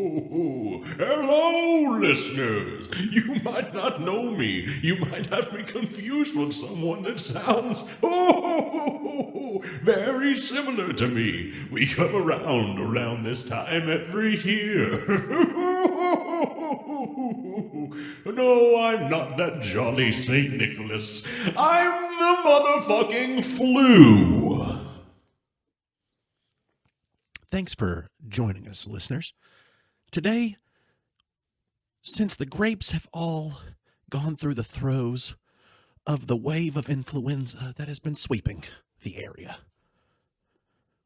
Hello, listeners. You might not know me. You might have me confused with someone that sounds very similar to me. We come around this time every year. No, I'm not that jolly St. Nicholas. I'm the motherfucking flu. Thanks for joining us, listeners. Today, since the grapes have all gone through the throes of the wave of influenza that has been sweeping the area,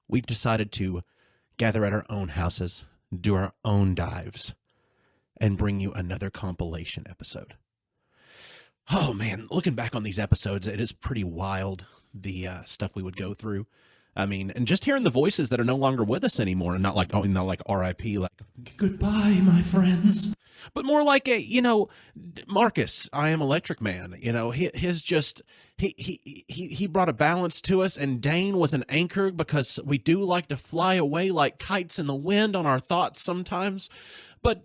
we've decided to gather at our own houses, do our own dives, and bring you another compilation episode. Oh man, looking back on these episodes, it is pretty wild, the stuff we would go through. I mean, and just hearing the voices that are no longer with us anymore, and not like R.I.P., like, goodbye, my friends, but more like Marcus, I Am Electric Man, he brought a balance to us, and Dane was an anchor because we do like to fly away like kites in the wind on our thoughts sometimes, but,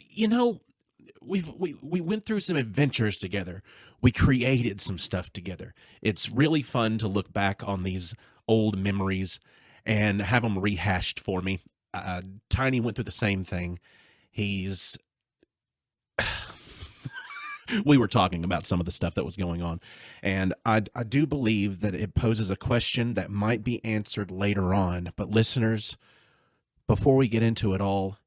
we went through some adventures together. We created some stuff together. It's really fun to look back on these old memories and have them rehashed for me. Tiny went through the same thing. We were talking about some of the stuff that was going on, and I do believe that it poses a question that might be answered later on. But listeners, before we get into it all,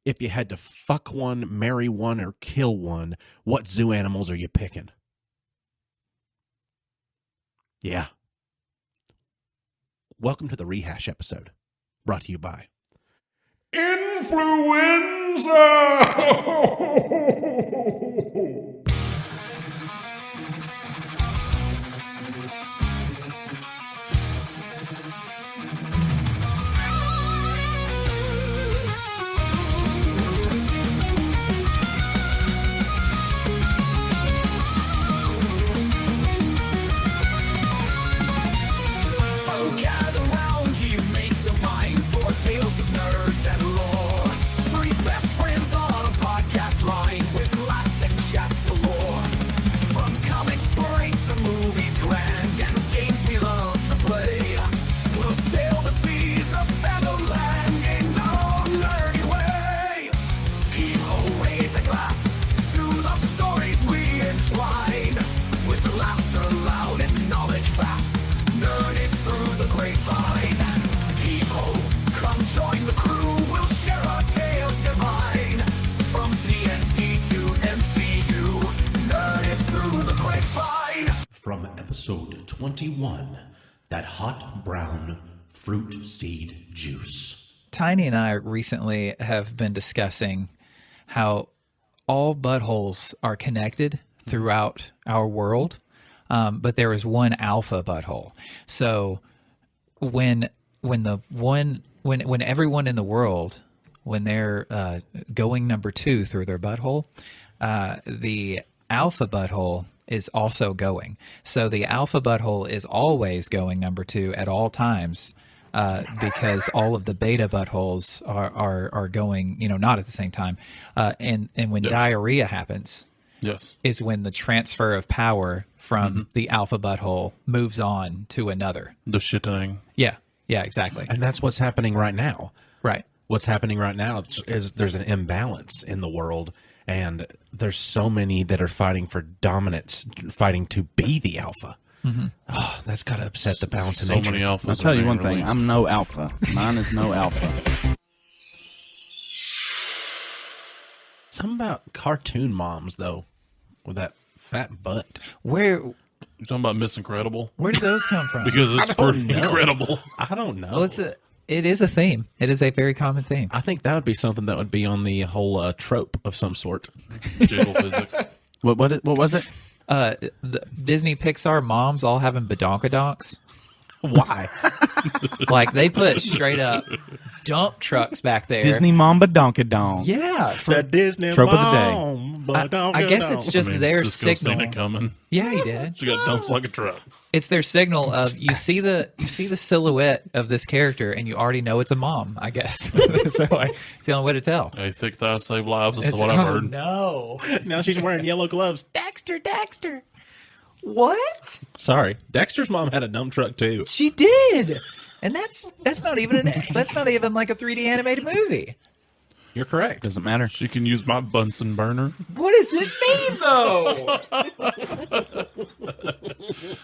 if you had to fuck one, marry one, or kill one, what zoo animals are you picking? Yeah. Welcome to the rehash episode, brought to you by Influenza! Tales of nerds and lore. Three best friends on a podcast line with laughs and chats galore. From comics great to movies grand and games we love to play. We'll sail the seas of fandom land in our nerdy way. People raise a glass to the stories we entwine. With laughter loud and knowledge fast, nerding through the grapevine. People, come join the crew, we'll share our tales divine. From D&D to MCU, nerded through the grapevine. from episode 21, that hot brown fruit seed juice. Tiny and I recently have been discussing how all buttholes are connected throughout our world, but there is one alpha butthole. So when everyone in the world, when they're going number 2 through their butthole, the alpha butthole is also going. So the alpha butthole is always going number 2 at all times, because all of the beta buttholes are going, not at the same time. And when diarrhea happens, is when the transfer of power from the alpha butthole moves on to another. The shitting. Yeah, exactly. And that's what's happening right now. Right. What's happening right now is there's an imbalance in the world, and there's so many that are fighting for dominance, fighting to be the alpha. Oh, that's got to upset the balance of nature. So many alphas. I'll tell you one thing. I'm no alpha. Mine is no alpha. Something about cartoon moms, though, with that fat butt. Where You talking about Miss Incredible? do those come from? Because it's pretty know. incredible. I don't know. Well, it is a theme. It is a very common theme. I think that would be something that would be on the whole trope of some sort. Jiggle physics. What was it? The Disney Pixar moms all having badonkadonks. Why? Like they put straight up dump trucks back there. Disney Mamba Donkadonk. Yeah. The Disney Trope of the day. mom. I guess it's just their Cisco seen signal. it coming. Yeah, he did. She got dumps like a truck. It's their signal of you see the silhouette of this character and you already know it's a mom. I guess so. It's the only way to tell. Hey, thick thighs save lives. That's It's- what I've oh, heard. No, Now she's wearing yellow gloves. Dexter. What? Sorry, Dexter's mom had a dump truck too. She did, and that's not even like a 3D animated movie. You're correct. Doesn't matter. She can use my Bunsen burner. What does it mean, though?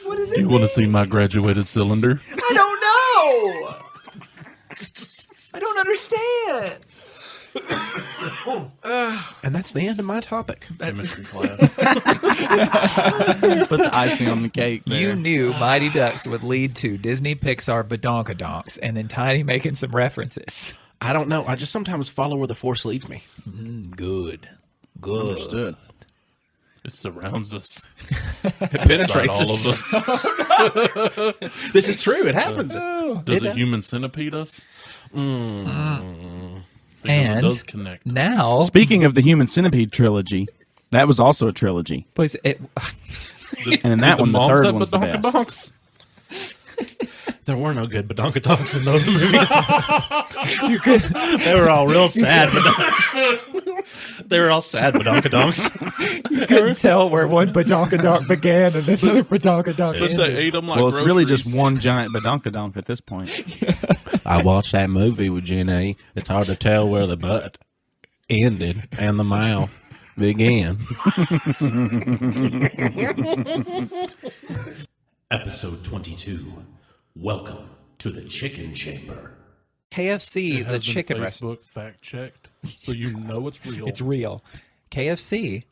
What does it You mean? want to see my graduated cylinder? I don't know. I don't understand. And that's the end of my topic. Chemistry class. Put the icing on the cake. There. You knew Mighty Ducks would lead to Disney Pixar badonkadonks, and then Tiny making some references. I don't know. I just sometimes follow where the force leads me. Good. Understood. It surrounds us. It penetrates Inside all us. of us. This is true. It happens. Does a human centipede us? Because And it does connect. now, Speaking of the Human Centipede trilogy, that was also a trilogy. please, And in that one, the moms third have one's the badonkadonks? best. There were no good badonkadonks in those movies. you could. They were all real sad. They were all sad badonkadonks. You couldn't tell where one badonkadonk began and another badonkadonk But they ended. ate them like Well, it's really just groceries. one giant badonkadonk at this point. I watched that movie with Jenny. It's hard to tell where the butt ended and the mouth began. Episode 22. Welcome to the Chicken Chamber. KFC, It the has been chicken restaurant. Facebook fact checked, so you know it's real. It's real. KFC,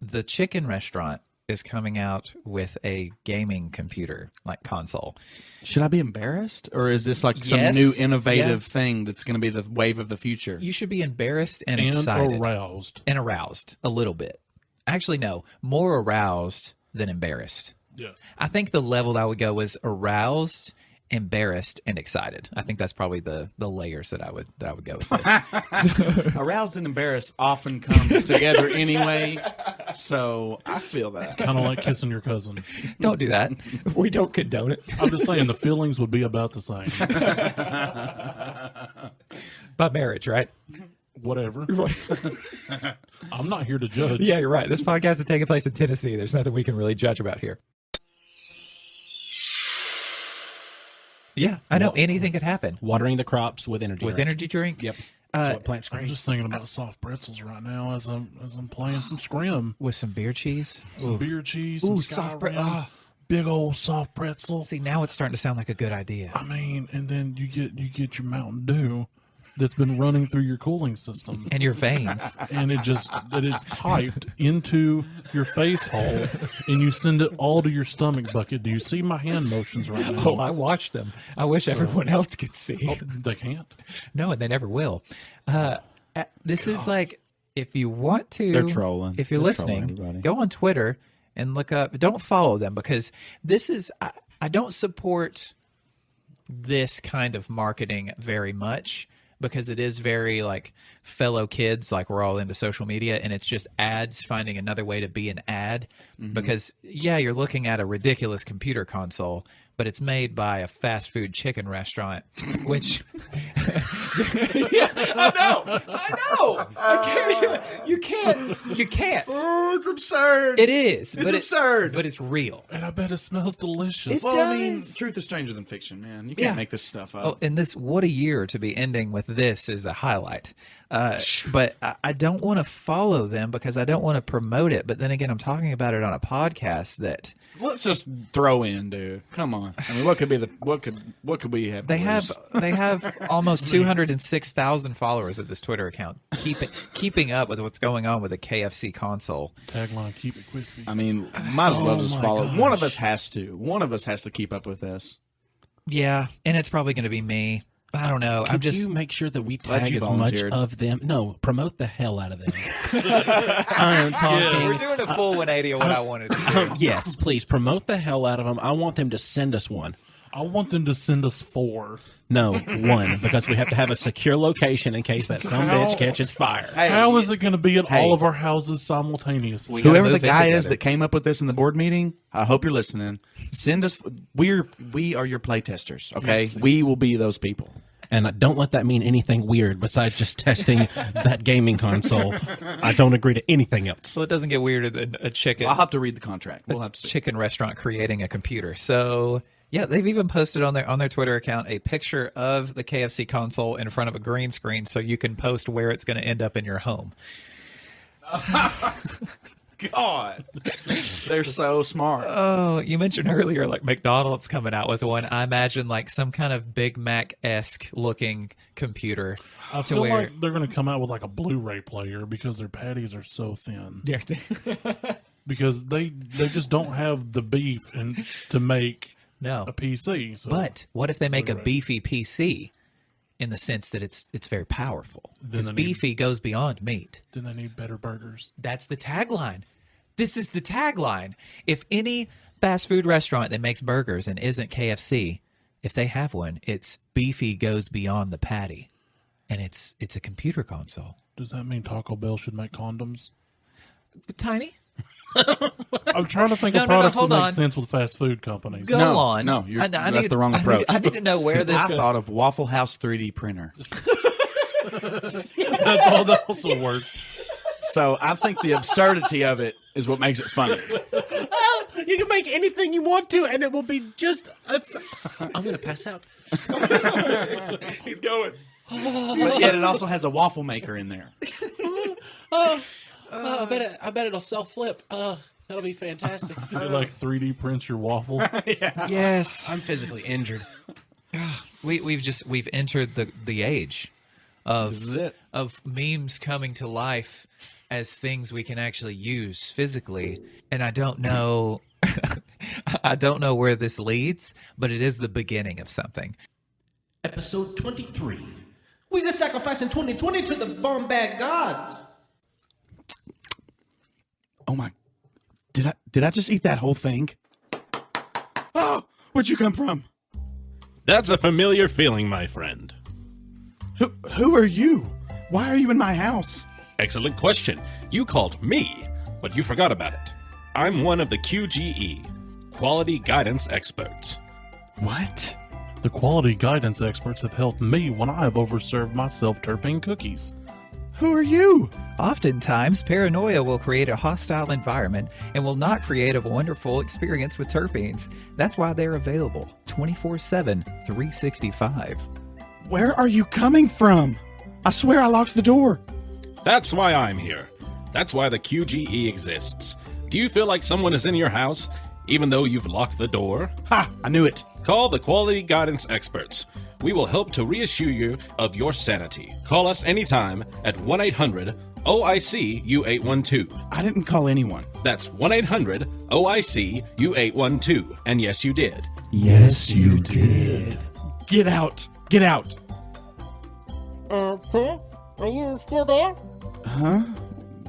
the chicken restaurant, is coming out with a gaming computer, like console. Should I be embarrassed? Or is this like some Yes. new innovative Yeah. thing that's going to be the wave of the future? You should be embarrassed and and excited. aroused. And aroused a little bit. Actually, no, more aroused than embarrassed. Yes. I think the level I would go is aroused, embarrassed, and excited. I think that's probably the layers that I would go with this. Aroused and embarrassed often come together anyway, so I feel that. Kind of like kissing your cousin. Don't do that. We don't condone it. I'm just saying the feelings would be about the same. By marriage, right? Whatever. I'm not here to judge. Yeah, you're right. This podcast is taking place in Tennessee. There's nothing we can really judge about here. Yeah, I know anything could happen Watering the crops with energy. with drink. energy drink. Yep. That's what plants I'm crave. just thinking about soft pretzels right now as I'm playing some scrim. With some beer cheese. Some beer cheese, Ooh, some soft Skyrim, big old soft pretzel. See, now it's starting to sound like a good idea. I mean, and then you get your Mountain Dew that's been running through your cooling system. And your veins. And it's piped into your face hole, and you send it all to your stomach bucket. Do you see my hand motions right now? Oh, I watched them. I wish everyone else could see. Oh, they can't. No, and they never will. This is like, if you want to, They're trolling. If you're They're listening, trolling everybody. go on Twitter and look up. Don't follow them because this is. I don't support this kind of marketing very much because it is very like fellow kids. Like we're all into social media, and it's just ads finding another way to be an ad. Because yeah, you're looking at a ridiculous computer console, but it's made by a fast food chicken restaurant, which yeah, I know. I can't even. You can't. Oh, it's absurd. It is. It's but absurd. But it's real. And I bet it smells delicious. Well, I mean, does. truth is stranger than fiction, man. You can't Yeah. make this stuff up. Oh, and this, what a year to be ending with this is a highlight. But I don't want to follow them because I don't want to promote it. But then again, I'm talking about it on a podcast that Let's just throw in, dude. Come on. I mean, what could we have? they to have. lose? They have almost 206,000 followers of this Twitter account, keeping up with what's going on with the KFC console. Tagline: Keep it crispy. I mean, might as well Oh just my follow. gosh. One of us has to. One of us has to keep up with this. Yeah, and it's probably going to be me. I don't know. I'm Could just. you make sure that we Glad tag you as much volunteered. of them? No, promote the hell out of them. I am talking. We're doing a full 180 of what I wanted to do. Yes, please promote the hell out of them. I want them to send us one. I want them to send us 4. No, 1, because we have to have a secure location in case that some bitch catches fire. How is it going to be at Hey. all of our houses simultaneously? We gotta Whoever the move in guy is together. that came up with this in the board meeting, I hope you're listening. Send us. We are your play testers. Okay, we will be those people. And don't let that mean anything weird besides just testing that gaming console. I don't agree to anything else. So it doesn't get weirder than a chicken. I'll have to read the contract. We'll have to see. Chicken restaurant creating a computer. So yeah, they've even posted on their Twitter account a picture of the KFC console in front of a green screen, so you can post where it's going to end up in your home. God, they're so smart. Oh, you mentioned earlier like McDonald's coming out with one. I imagine like some kind of Big Mac-esque looking computer. I feel like they're going to come out with like a Blu-ray player because their patties are so thin. Because they just don't have the beef to make No. a PC. So But what if they make a Blu-ray. beefy PC in the sense that it's very powerful? Because they need- beefy goes beyond meat. then they need better burgers. That's the tagline. This is the tagline. If any fast food restaurant that makes burgers and isn't KFC, if they have one, it's beefy goes beyond the patty. And it's a computer console. Does that mean Taco Bell should make condoms? Tiny? I'm trying to think No, of no, no, products hold that on. make sense with fast food companies. Go No, on. no, that's the wrong approach. I need to know where this I goes. thought of Waffle House 3D printer. That also works. So I think the absurdity of it is what makes it funny. You can make anything you want to, and it will be just. I'm going to pass out. He's going. But yet it also has a waffle maker in there. I bet it'll self flip. That'll be fantastic. It like 3D prints your waffle. Yes. I'm physically injured. We've entered the age of This is it. of memes coming to life as things we can actually use physically, and I don't know I don't know where this leads, but it is the beginning of something. Episode 23. We just sacrificing 2020 to the bomb bag gods. Oh my! Did I just eat that whole thing? Oh, where'd you come from? That's a familiar feeling, my friend. Who are you? Why are you in my house? Excellent question. You called me, but you forgot about it. I'm one of the QGE, Quality Guidance Experts. What? The quality guidance experts have helped me when I have overserved my self-terpene cookies. Who are you? Oftentimes, paranoia will create a hostile environment and will not create a wonderful experience with terpenes. That's why they're available 24/7, 365. Where are you coming from? I swear I locked the door. That's why I'm here. That's why the QGE exists. Do you feel like someone is in your house, even though you've locked the door? Ha! I knew it. Call the Quality Guidance Experts. We will help to reassure you of your sanity. Call us anytime at 1-800-OIC-U812. I didn't call anyone. That's 1-800-OIC-U812. And yes, you did. Yes, you did. Get out. Get out. Sir? Are you still there? Huh?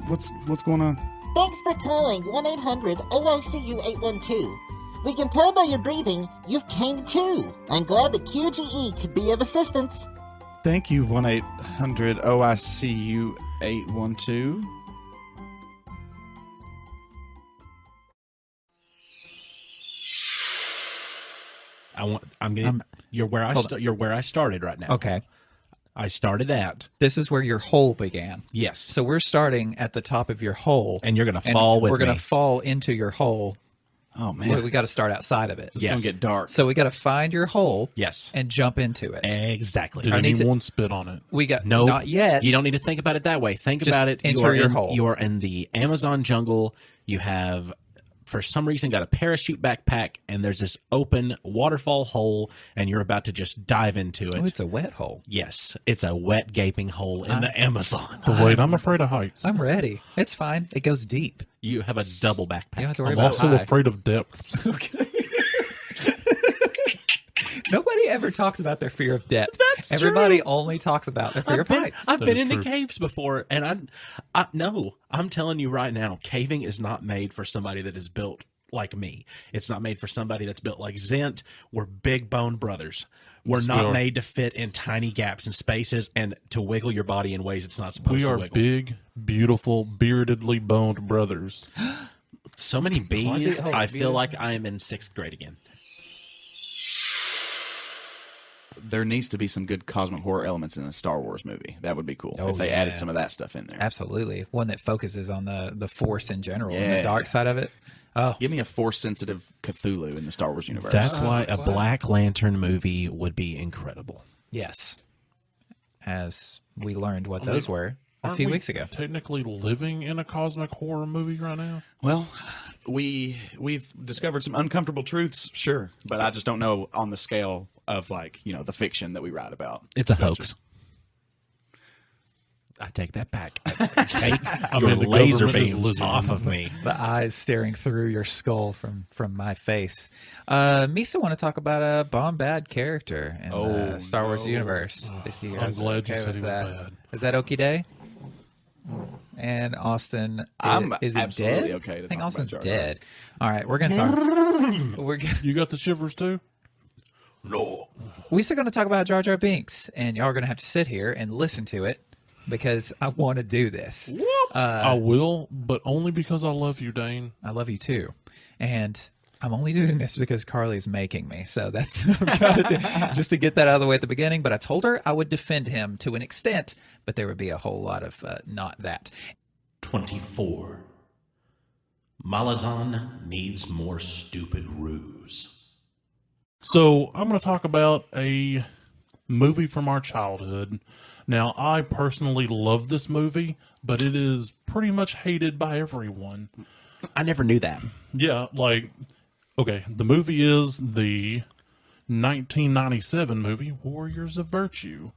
What's going on? Thanks for calling 1-800-OICU-812. We can tell by your breathing you've came to. I'm glad the QGE could be of assistance. Thank you, 1-800-OICU-812. You're where I started right now. Okay. I started at. This is where your hole began. Yes. So we're starting at the top of your hole. And you're gonna fall with We're going me. to fall into your hole. Oh, man. We got to start outside of it. It's going to get dark. So we got to find your hole. Yes. And jump into it. Exactly. Did I need to- anyone spit on it? We got No, not yet. You don't need to think about it that way. Think Just about it. enter your hole. You are in the Amazon jungle. You have, for some reason, got a parachute backpack, and there's this open waterfall hole, and you're about to just dive into it. Oh, it's a wet hole. Yes, it's a wet, gaping hole in the Amazon. But wait, I'm afraid of heights. I'm ready. It's fine. It goes deep. You have a double backpack. You don't have to worry I'm about also high. afraid of depths. Nobody ever talks about their fear of depth. That's Everybody true. only talks about their fear of heights. I've That been is into true. caves before, and no, I'm telling you right now, caving is not made for somebody that is built like me. It's not made for somebody that's built like Zent. We're big bone brothers. We're Yes, we not are. made to fit in tiny gaps and spaces and to wiggle your body in ways it's not supposed We to are wiggle. big, beautiful, beardedly boned brothers. So many B's. Hold on, I feel like I am in 6th grade again. There needs to be some good cosmic horror elements in a Star Wars movie. That would be cool Oh, if they yeah. added some of that stuff in there. Absolutely. One that focuses on the Force in general and Yeah. the dark side of it. Oh, Give me a Force-sensitive Cthulhu in the Star Wars universe. That's why a Black Lantern movie would be incredible. yes. As we learned what those were a Aren't few we weeks ago. technically living in a cosmic horror movie right now? Well, we've discovered some uncomfortable truths, sure, but I just don't know on the scale of the fiction that we write about. It's a hoax. I take that back. Take your mean, the laser government is beams lizard. off of me. The eyes staring through your skull from my face. Misa want to talk about a bomb bad character in the Star Wars universe. If you I'm guys are glad you okay said with he was that. bad. Is that Okie Day? And Austin, I'm is he absolutely dead? okay to I think talk about Austin's Jar Jar. dead. All right, we're gonna talk. You got the shivers too? We're still gonna talk about Jar Jar Binks, and y'all are gonna have to sit here and listen to it because I want to do this. I will, but only because I love you, Dane. I love you too, and I'm only doing this because Carly's making me. So that's what I've got to do, just to get that out of the way at the beginning. But I told her I would defend him to an extent, but there would be a whole lot of not that. 24. Malazan needs more stupid ruse. So I'm going to talk about a movie from our childhood. Now, I personally love this movie, but it is pretty much hated by everyone. I never knew that. Yeah, okay, the movie is the 1997 movie Warriors of Virtue.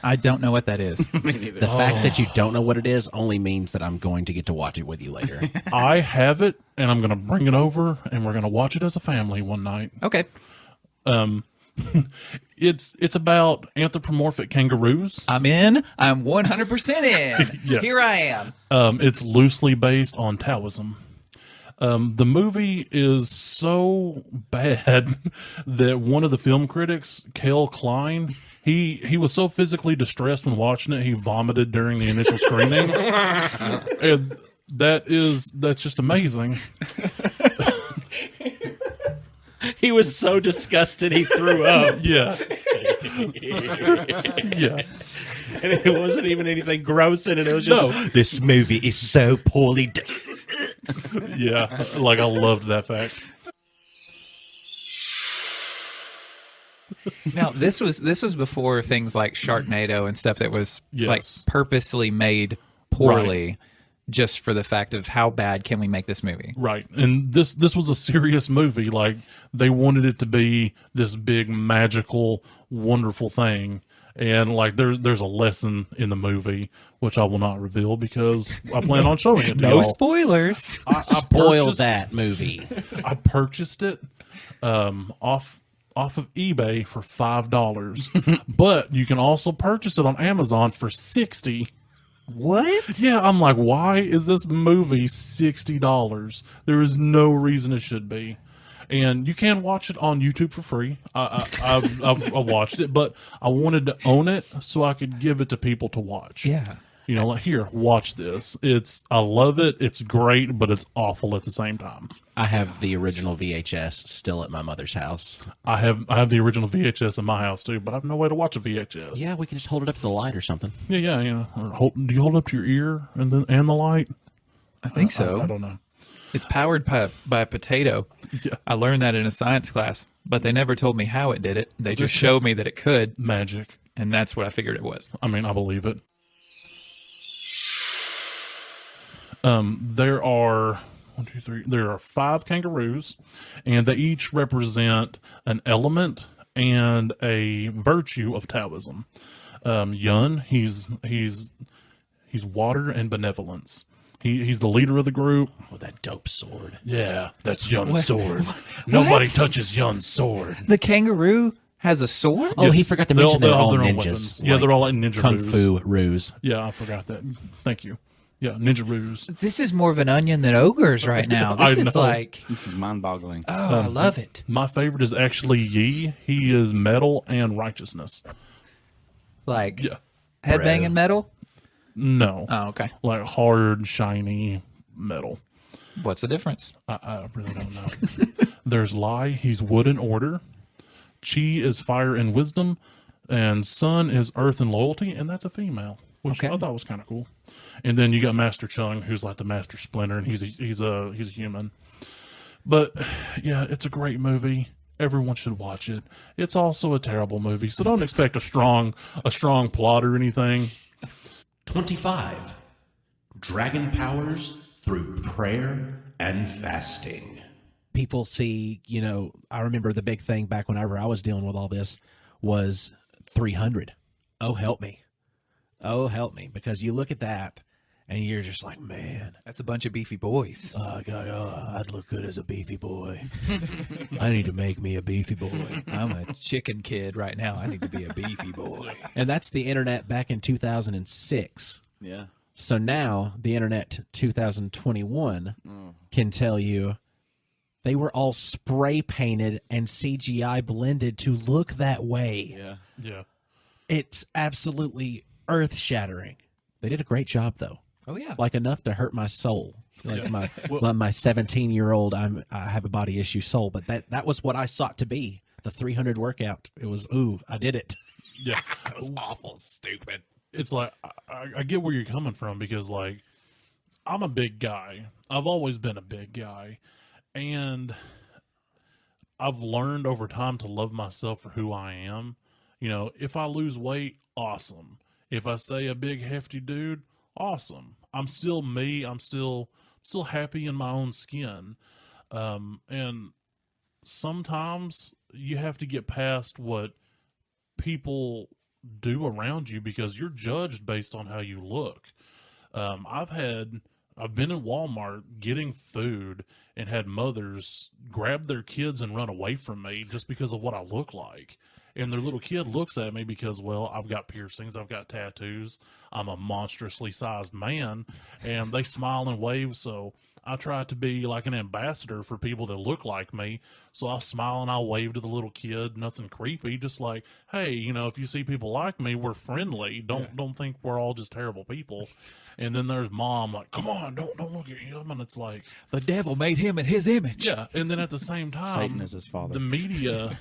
I don't know what that is. The fact that you don't know what it is only means that I'm going to get to watch it with you later. I have it, and I'm going to bring it over, and we're going to watch it as a family one night. Okay. It's about anthropomorphic kangaroos. I'm in. I'm 100% in. Yes. Here I am. It's loosely based on Taoism. The movie is so bad that one of the film critics, Cale Klein, he was so physically distressed when watching it, he vomited during the initial screening. And that's just amazing. He was so disgusted he threw up. Yeah. Yeah. And it wasn't even anything gross in it. It was just, No. this movie is so poorly done. Yeah. I loved that fact. Now this was before things like Sharknado and stuff that was Yes. purposely made poorly, just for the fact of how bad can we make this movie. Right. And this was a serious movie. They wanted it to be this big, magical, wonderful thing. And there's a lesson in the movie, which I will not reveal because I plan on showing it to No y'all. spoilers. I Spoil purchased- that movie. I purchased it off of eBay for $5, but you can also purchase it on Amazon for $60. What? Yeah, I'm like, why is this movie $60? There is no reason it should be. And you can watch it on YouTube for free. I've watched it, but I wanted to own it so I could give it to people to watch. Yeah. Here, watch this. I love it. It's great, but it's awful at the same time. I have the original VHS still at my mother's house. I have the original VHS in my house too, but I have no way to watch a VHS. Yeah, we can just hold it up to the light or something. Yeah. Do you hold up to your ear and the light? I think so. I don't know. It's powered by a potato. Yeah. I learned that in a science class, but they never told me how it did it. They just showed me that it could, Magic. and that's what I figured it was. I mean, I believe it. There are 1, 2, 3. There are 5 kangaroos, and they each represent an element and a virtue of Taoism. Yun, he's water and benevolence. He's the leader of the group. Oh, that dope sword. Yeah, that's Yun's sword. Nobody touches Yun's sword. The kangaroo has a sword? Oh, he Yes, forgot to mention they're have all their own ninjas. weapons. Yeah, they're all like ninja Kung roos. Fu ruse. Yeah, I forgot that. Thank you. Yeah, Ninjaroos. This is more of an onion than ogres right now. I This is know. like, This is mind-boggling. oh, I love it. My favorite is actually Yi. He is metal and righteousness. Like, Yeah. headbanging metal? No. Oh, okay. Like hard, shiny metal. What's the difference? I really don't know. There's Lai. He's wood and order. Chi is fire and wisdom. And Sun is earth and loyalty. And that's a female, which Okay. I thought was kind of cool. And then you got Master Chung, who's like the Master Splinter, and he's a human. But yeah, it's a great movie. Everyone should watch it. It's also a terrible movie, so don't expect a strong plot or anything. 25. Dragon powers through prayer and fasting. People see, I remember the big thing back whenever I was dealing with all this was 300. Oh, help me. Oh, help me. Because you look at that and you're just like, man, That's a bunch of beefy boys. I'd look good as a beefy boy. I need to make me a beefy boy. I'm a chicken kid right now. I need to be a beefy boy. And that's the internet back in 2006. Yeah. So now the internet 2021 can tell you they were all spray painted and CGI blended to look that way. Yeah. Yeah. It's absolutely earth shattering. They did a great job though. Oh, yeah. Like enough to hurt my soul. Like Yeah. my Well- my 17-year-old I have a body issue soul, but that was what I sought to be. The 300 workout. It was I did it. Yeah. It was awful, stupid. It's like I get where you're coming from because like I'm a big guy. I've always been a big guy, and I've learned over time to love myself for who I am. If I lose weight, awesome. If I stay a big hefty dude, awesome. I'm still me. I'm still happy in my own skin. And sometimes you have to get past what people do around you because you're judged based on how you look. I've been in Walmart getting food and had mothers grab their kids and run away from me just because of what I look like. And their little kid looks at me because, well, I've got piercings, I've got tattoos, I'm a monstrously sized man, and they smile and wave. So I try to be like an ambassador for people that look like me. So I'll smile and I'll wave to the little kid, nothing creepy, just like, hey, if you see people like me, we're friendly. Don't think we're all just terrible people. And then there's mom like, come on, don't look at him. And it's like, The devil made him in his image. yeah. And then at the same time, Satan is his father. the media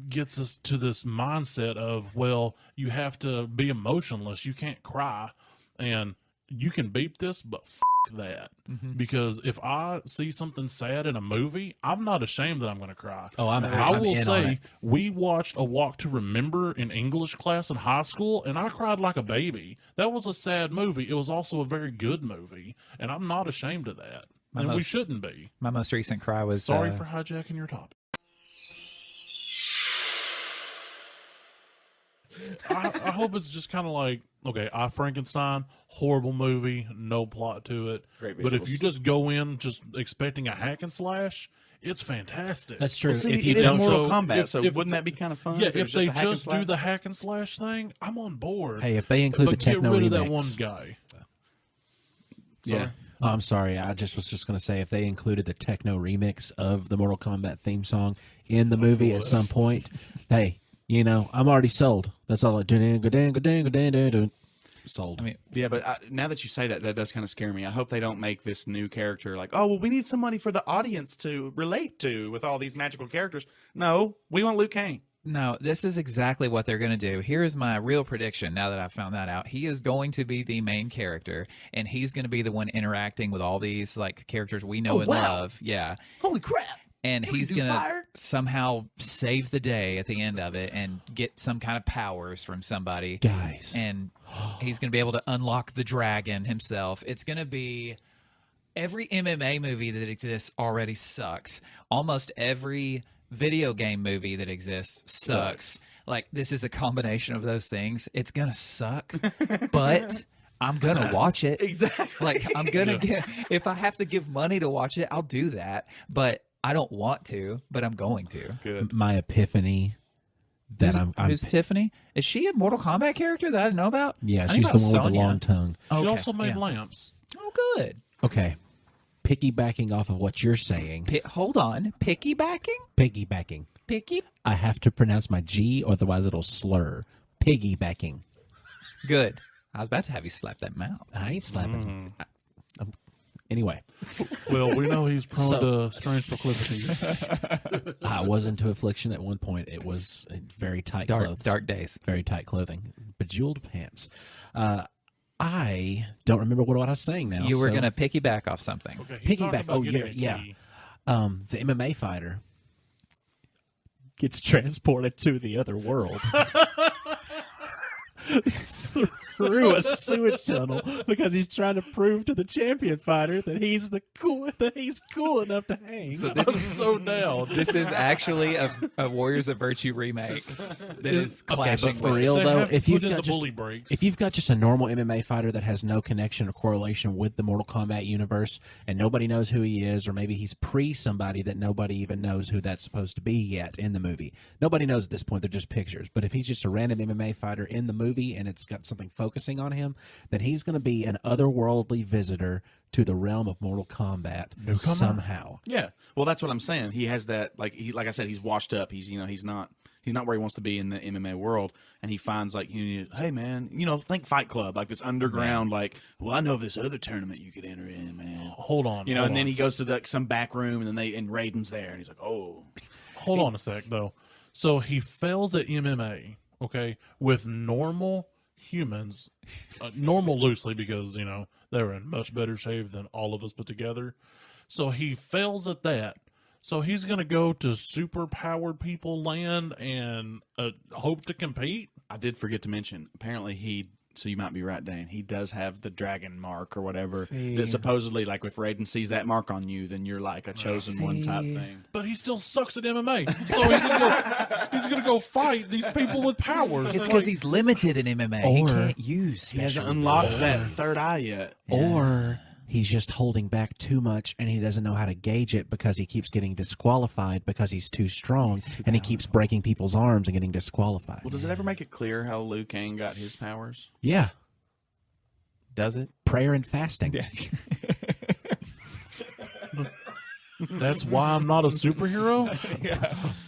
gets us to this mindset of, well, you have to be emotionless. You can't cry. And you can beep this, but that. Because if I see something sad in a movie, I'm not ashamed that I'm going to cry. Oh, I'm I will in on say, it. we watched A Walk to Remember in English class in high school, and I cried like a baby. That was a sad movie. It was also a very good movie, and I'm not ashamed of that. And we shouldn't be. My most recent cry was Sorry for hijacking your topic. I hope it's just kind of like, okay, I Frankenstein, horrible movie, no plot to it. Great But if visuals. you just go in just expecting a hack and slash, it's fantastic. That's true. See, if you it is don't Mortal so Kombat, if- so if- wouldn't that be kind of fun? yeah, it was if they a hack and just do slash? the hack and slash thing, I'm on board. Hey, if they include but the techno get rid remix. of that one guy. Yeah. Oh, I'm sorry. I was just going to say if they included the techno remix of the Mortal Kombat theme song in the movie at some point, hey, I'm already sold. That's all. Sold. I mean, Yeah, but now that you say that, that does kind of scare me. I hope they don't make this new character like, oh, well, we need somebody for the audience to relate to with all these magical characters. No, we want Liu Kang. no, this is exactly what they're going to do. Here is my real prediction now that I've found that out. He is going to be the main character, and he's going to be the one interacting with all these like characters we know and love. Yeah. Holy crap. And he's do going to fire? somehow save the day at the end of it and get some kind of powers from somebody. Guys. And he's going to be able to unlock the dragon himself. It's going to be every MMA movie that exists already sucks. Almost every video game movie that exists sucks. Like, this is a combination of those things. It's going to suck, but I'm going to watch it. Exactly. Like, I'm going to get, if I have to give money to watch it, I'll do that. But I don't want to, but I'm going to. Good. My epiphany that I'm Who's Tiffany? Is she a Mortal Kombat character that I didn't know about? yeah, I she's knew the about one with the Sonya. long tongue. She Okay, also made yeah. lamps. Oh, good. Okay. Piggybacking off of what you're saying. Hold on. Piggybacking? Piggybacking. Picky? I have to pronounce my G, otherwise it'll slur. Piggybacking. Good. I was about to have you slap that mouth. I ain't slapping. Anyway, Well, we know he's prone So- to strange proclivities. I was into affliction at one point. It was very tight clothes. Dark days. Very tight clothing. Bejeweled pants. I don't remember what I was saying now. You were so- going to piggyback off something. Okay, he's talking Piggyback. about Oh, getting yeah, a yeah. key. The MMA fighter gets transported to the other world through a sewage tunnel because he's trying to prove to the champion fighter that he's cool enough to hang. So this is So down. This is actually a Warriors of Virtue remake that is clashing but for with- real They though, have to if you've put in got the just bully breaks. if you've got just a normal MMA fighter that has no connection or correlation with the Mortal Kombat universe, and nobody knows who he is, or maybe he's pre somebody that nobody even knows who that's supposed to be yet in the movie. Nobody knows at this point; they're just pictures. But if he's just a random MMA fighter in the movie and it's got something focusing on him, then he's going to be an otherworldly visitor to the realm of Mortal Kombat somehow. Yeah. Well, that's what I'm saying. He has that, like I said, he's washed up. He's not where he wants to be in the MMA world, and he finds like, hey man, think Fight Club, like this underground, like, well, I know of this other tournament you could enter in, man. Hold on. And hold then on. he goes to some back room, and then Raiden's there, and he's like, oh, Hold on a sec, though. So he fails at MMA, okay, with normal humans, normal loosely because, they're in much better shape than all of us put together. So he fails at that. So he's going to go to super powered people land and hope to compete? I did forget to mention, apparently so you might be right, Dane, he does have the dragon mark or whatever that supposedly, like, if Raiden sees that mark on you, then you're like a chosen one type thing. But he still sucks at MMA. So he's gonna go fight these people with powers. It's And, because he's limited in MMA. He Or- can't use He hasn't special unlocked that third eye yet. Or he's just holding back too much and he doesn't know how to gauge it because he keeps getting disqualified because he's too strong and he keeps breaking people's arms and getting disqualified. Well, does it ever make it clear how Liu Kang got his powers? Yeah. Does it? Prayer and fasting. that's why I'm not a superhero.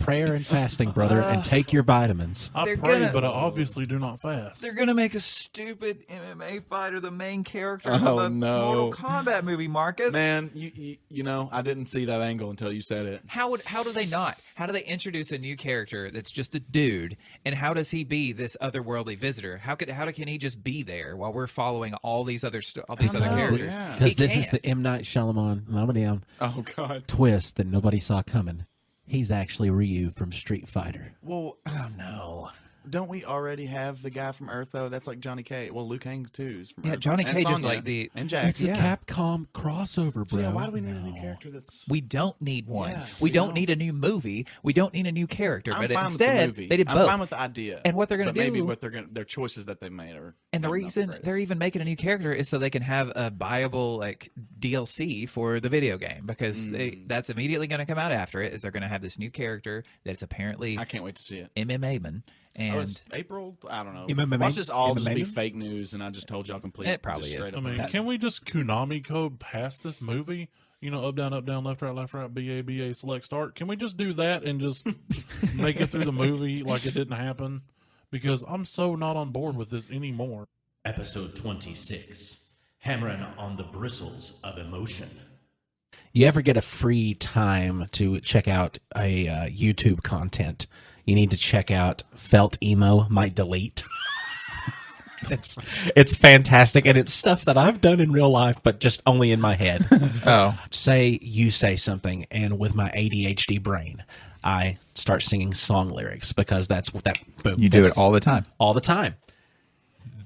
Prayer and fasting, brother, and take your vitamins. I They're pray, gonna- but I obviously do not fast. They're gonna make a stupid MMA fighter the main character Oh, of a no. Mortal Kombat movie, Marcus. Man, I didn't see that angle until you said it. How do they not? How do they introduce a new character that's just a dude, and how does he be this otherworldly visitor? How can he just be there while we're following all these other characters? Yeah. Because He this is the can't. M. Night Shyamalan Oh, God. twist that nobody saw coming. He's actually Ryu from Street Fighter. Well, Oh no! don't we already have the guy from Earth, though? That's like Johnny Cage. Well, Liu Kang, too, is from Yeah, Earth. Johnny And Cage is Sonya. like the- And Jack. It's a Yeah. Capcom crossover, bro. So, yeah, why do we need a new character that's... We don't need one. Yeah, we we don't don't. need a new movie. We don't need a new character. I'm but fine instead, with the movie. they did I'm both. fine with the idea. And what they're gonna but maybe do- what their choices that they made are... And the maybe not reason greatest. they're even making a new character is so they can have a viable like DLC for the video game because that's immediately going to come out after it. Is they're going to have this new character that's apparently I can't wait to see it. MMA man, and It's April? I don't know. MMA? Watch this all just be MMA? fake news, and I just told y'all completely. It probably is. I mean, can we just Konami code past this movie? Up, down, left, right, BA, select, start. Can we just do that and just make it through the movie like it didn't happen? Because I'm so not on board with this anymore. Episode 26 Hammering on the Bristles of Emotion. You ever get a free time to check out a YouTube content? You need to check out Felt Emo Might Delete. It's fantastic, and it's stuff that I've done in real life, but just only in my head. oh, Say you say something, and with my ADHD brain, I start singing song lyrics because that's what that. Boom, you do that's it all the time. all the time.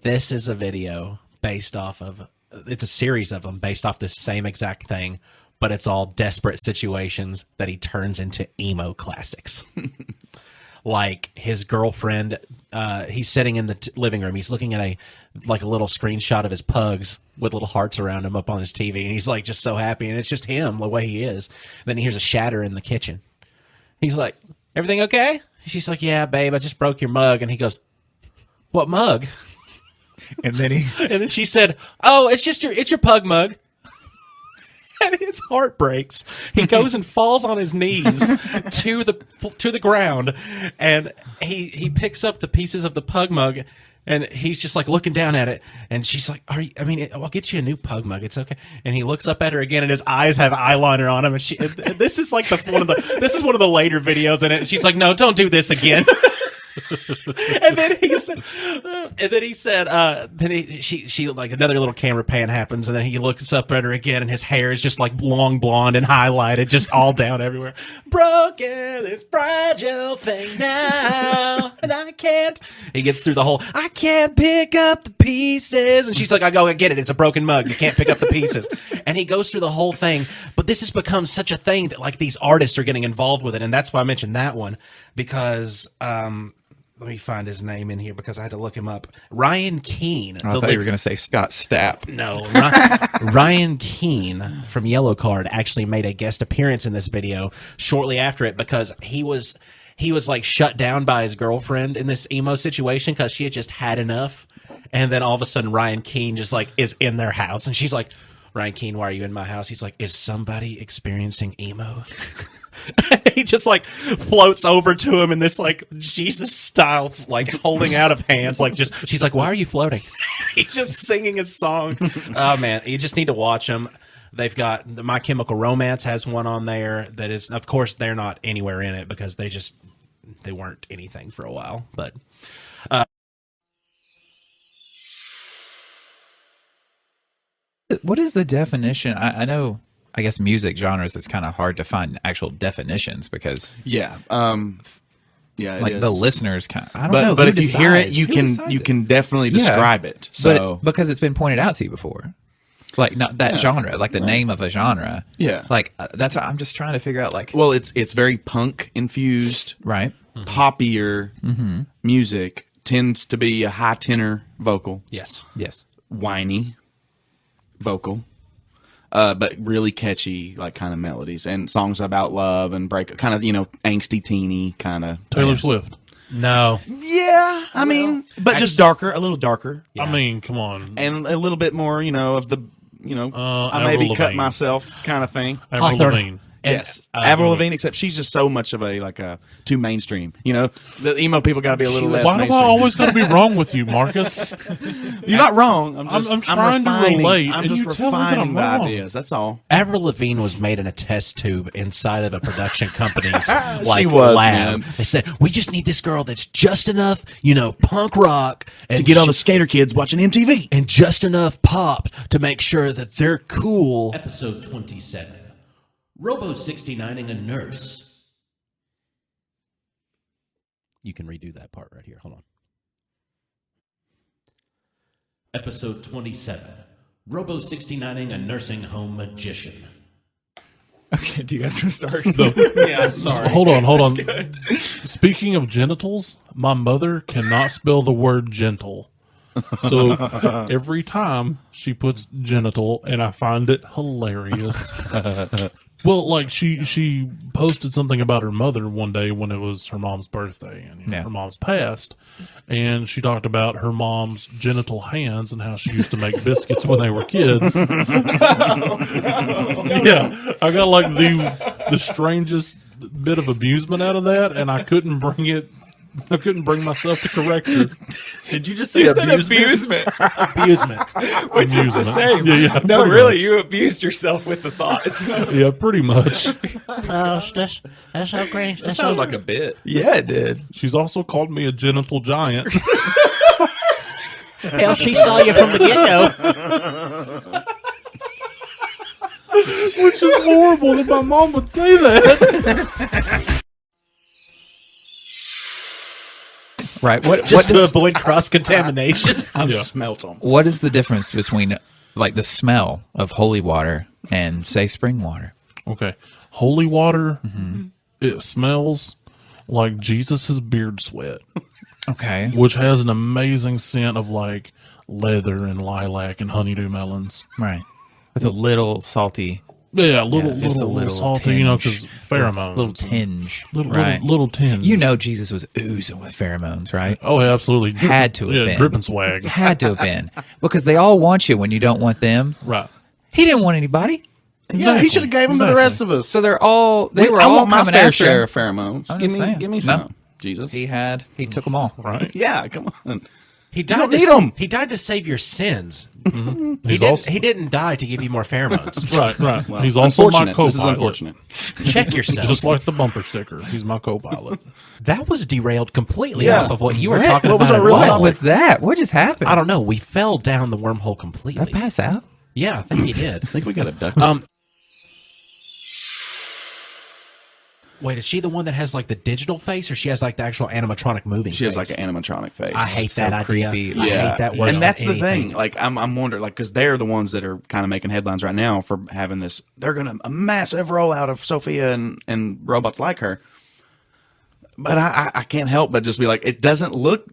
This is a video based off of, it's a series of them based off this same exact thing, but it's all desperate situations that he turns into emo classics. Like his girlfriend, he's sitting in the living room. He's looking at a little screenshot of his pugs with little hearts around him up on his TV, and he's like just so happy, and it's just him the way he is. Then he hears a shatter in the kitchen. He's like, "Everything okay?" She's like, yeah, babe, I just broke your mug. And he goes, what mug? And then She said, oh, it's your pug mug. And his heart breaks. He goes and falls on his knees to the ground, and he picks up the pieces of the pug mug, and he's just like looking down at it. And she's like, I'll get you a new pug mug. It's okay. And he looks up at her again, and his eyes have eyeliner on him. And this is like one of the later videos in it. And she's like, no, don't do this again. And then she like another little camera pan happens, and then he looks up at her again, and his hair is just like long blonde and highlighted, just all down everywhere. Broken this fragile thing now, and I can't. He gets through the whole, I can't pick up the pieces, and she's like, I get it. It's a broken mug. You can't pick up the pieces. And he goes through the whole thing, but this has become such a thing that like these artists are getting involved with it, and that's why I mentioned that one because. Let me find his name in here because I had to look him up. Ryan Keane. I thought you were going to say Scott Stapp. No. Ryan Keane from Yellow Card actually made a guest appearance in this video shortly after it because he was like shut down by his girlfriend in this emo situation because she had just had enough. And then all of a sudden Ryan Keane just like is in their house. And she's like, Ryan Keane, why are you in my house? He's like, is somebody experiencing emo? He just like floats over to him in this like Jesus style, like holding out of hands, like just. She's like, "Why are you floating?" He's just singing his song. Oh man, you just need to watch them. They've got My Chemical Romance has one on there that is, of course, they're not anywhere in it because they weren't anything for a while. But what is the definition? I know. I guess music genres, it's kind of hard to find actual definitions because it like is. the listeners kind of, I don't know. But who if you hear it, decides? you can definitely describe it. So But because it's been pointed out to you before, like not that genre, like the name of a genre. Yeah. Like that's I'm just trying to figure out like. well, it's very punk infused, Right. poppier music tends to be a high tenor vocal, yes, whiny vocal. But really catchy, like kind of melodies and songs about love and break, kind of angsty, teeny kind of. Taylor Swift. no, Yeah, I mean, but just darker, a little darker, Yeah. I mean, come on. and a little bit more, of the, I Avril maybe cut Lavigne. myself kind of thing. Avril Hawthorne. Lavigne. Yes, Avril Lavigne, except she's just so much of a too mainstream. The emo people got to be a little less Why do I mainstream. always got to be wrong with you, Marcus? You're not wrong. I'm trying to refining, relate, I'm and just you tell me that refining I'm the wrong. ideas. That's all. Avril Lavigne was made in a test tube inside of a production company's She was, lab. man. They said, we just need this girl that's just enough, punk rock and To get all the skater kids watching MTV. and just enough pop to make sure that they're cool. Episode 27. Robo 69ing a nurse. You can redo that part right here. Hold on. Episode 27. Robo 69ing a nursing home magician. Okay, do you guys want to start? Yeah, sorry. Hold on. Speaking of genitals, my mother cannot spell the word gentle. So every time she puts genital, and I find it hilarious. Well, like she posted something about her mother one day when it was her mom's birthday, and her mom's passed, and she talked about her mom's genital hands and how she used to make biscuits when they were kids. Yeah, I got like the strangest bit of amusement out of that, and I couldn't bring myself to correct her. Did you just say abusement? Abusement. Which is the same. Yeah, No, pretty really, much. you abused yourself with the thought. Yeah, pretty much. That's so great. That sounds like a bit. Yeah, it did. She's also called me a genital giant. Hell, she saw you from the get-go. Which is horrible that my mom would say that. Right. What Just to does, avoid cross-contamination. I've Yeah. smelt them. what is the difference between like the smell of holy water and say spring water? Okay. Holy water, it smells like Jesus' beard sweat, Okay. which has an amazing scent of like leather and lilac and honeydew melons. Right. With a little salty Yeah, just a little little salty, you know, because tinge. pheromones. Little tinge. Little, right. little tinge. You know Jesus was oozing with pheromones, right? Oh, yeah, absolutely. Had to have been. Dripping swag. Had to have been. Because they all want you when you don't want them. Right. He didn't want anybody. Yeah, he should have gave them to the rest of us. So they were all I all want my coming fair after share him. of pheromones. I'm Give just me, saying. give me No. some, Jesus. He took them all. Right. Yeah, come on. He You died. don't to, need them. He died to save your sins. He's He didn't die to give you more pheromones. Right, right. Well, He's also my unfortunate. This is co-pilot. unfortunate. Check yourself. Just like the bumper sticker. He's my co-pilot. That was derailed completely Yeah. off of what you were What? talking What about. was our at real all. What topic? was that? What just happened? I don't know. We fell down the wormhole Did completely. I pass out? Yeah, I think he did. I think we got a duck. Wait, is she the one that has like the digital face, or she has like the actual animatronic moving? She has face? like an animatronic face. I hate So that idea. creepy. I hate that word. And that's the thing. Like, I'm wondering, like, because they're the ones that are kind of making headlines right now for having this. They're gonna a massive rollout of Sophia and robots like her. But I can't help but just be like, it doesn't look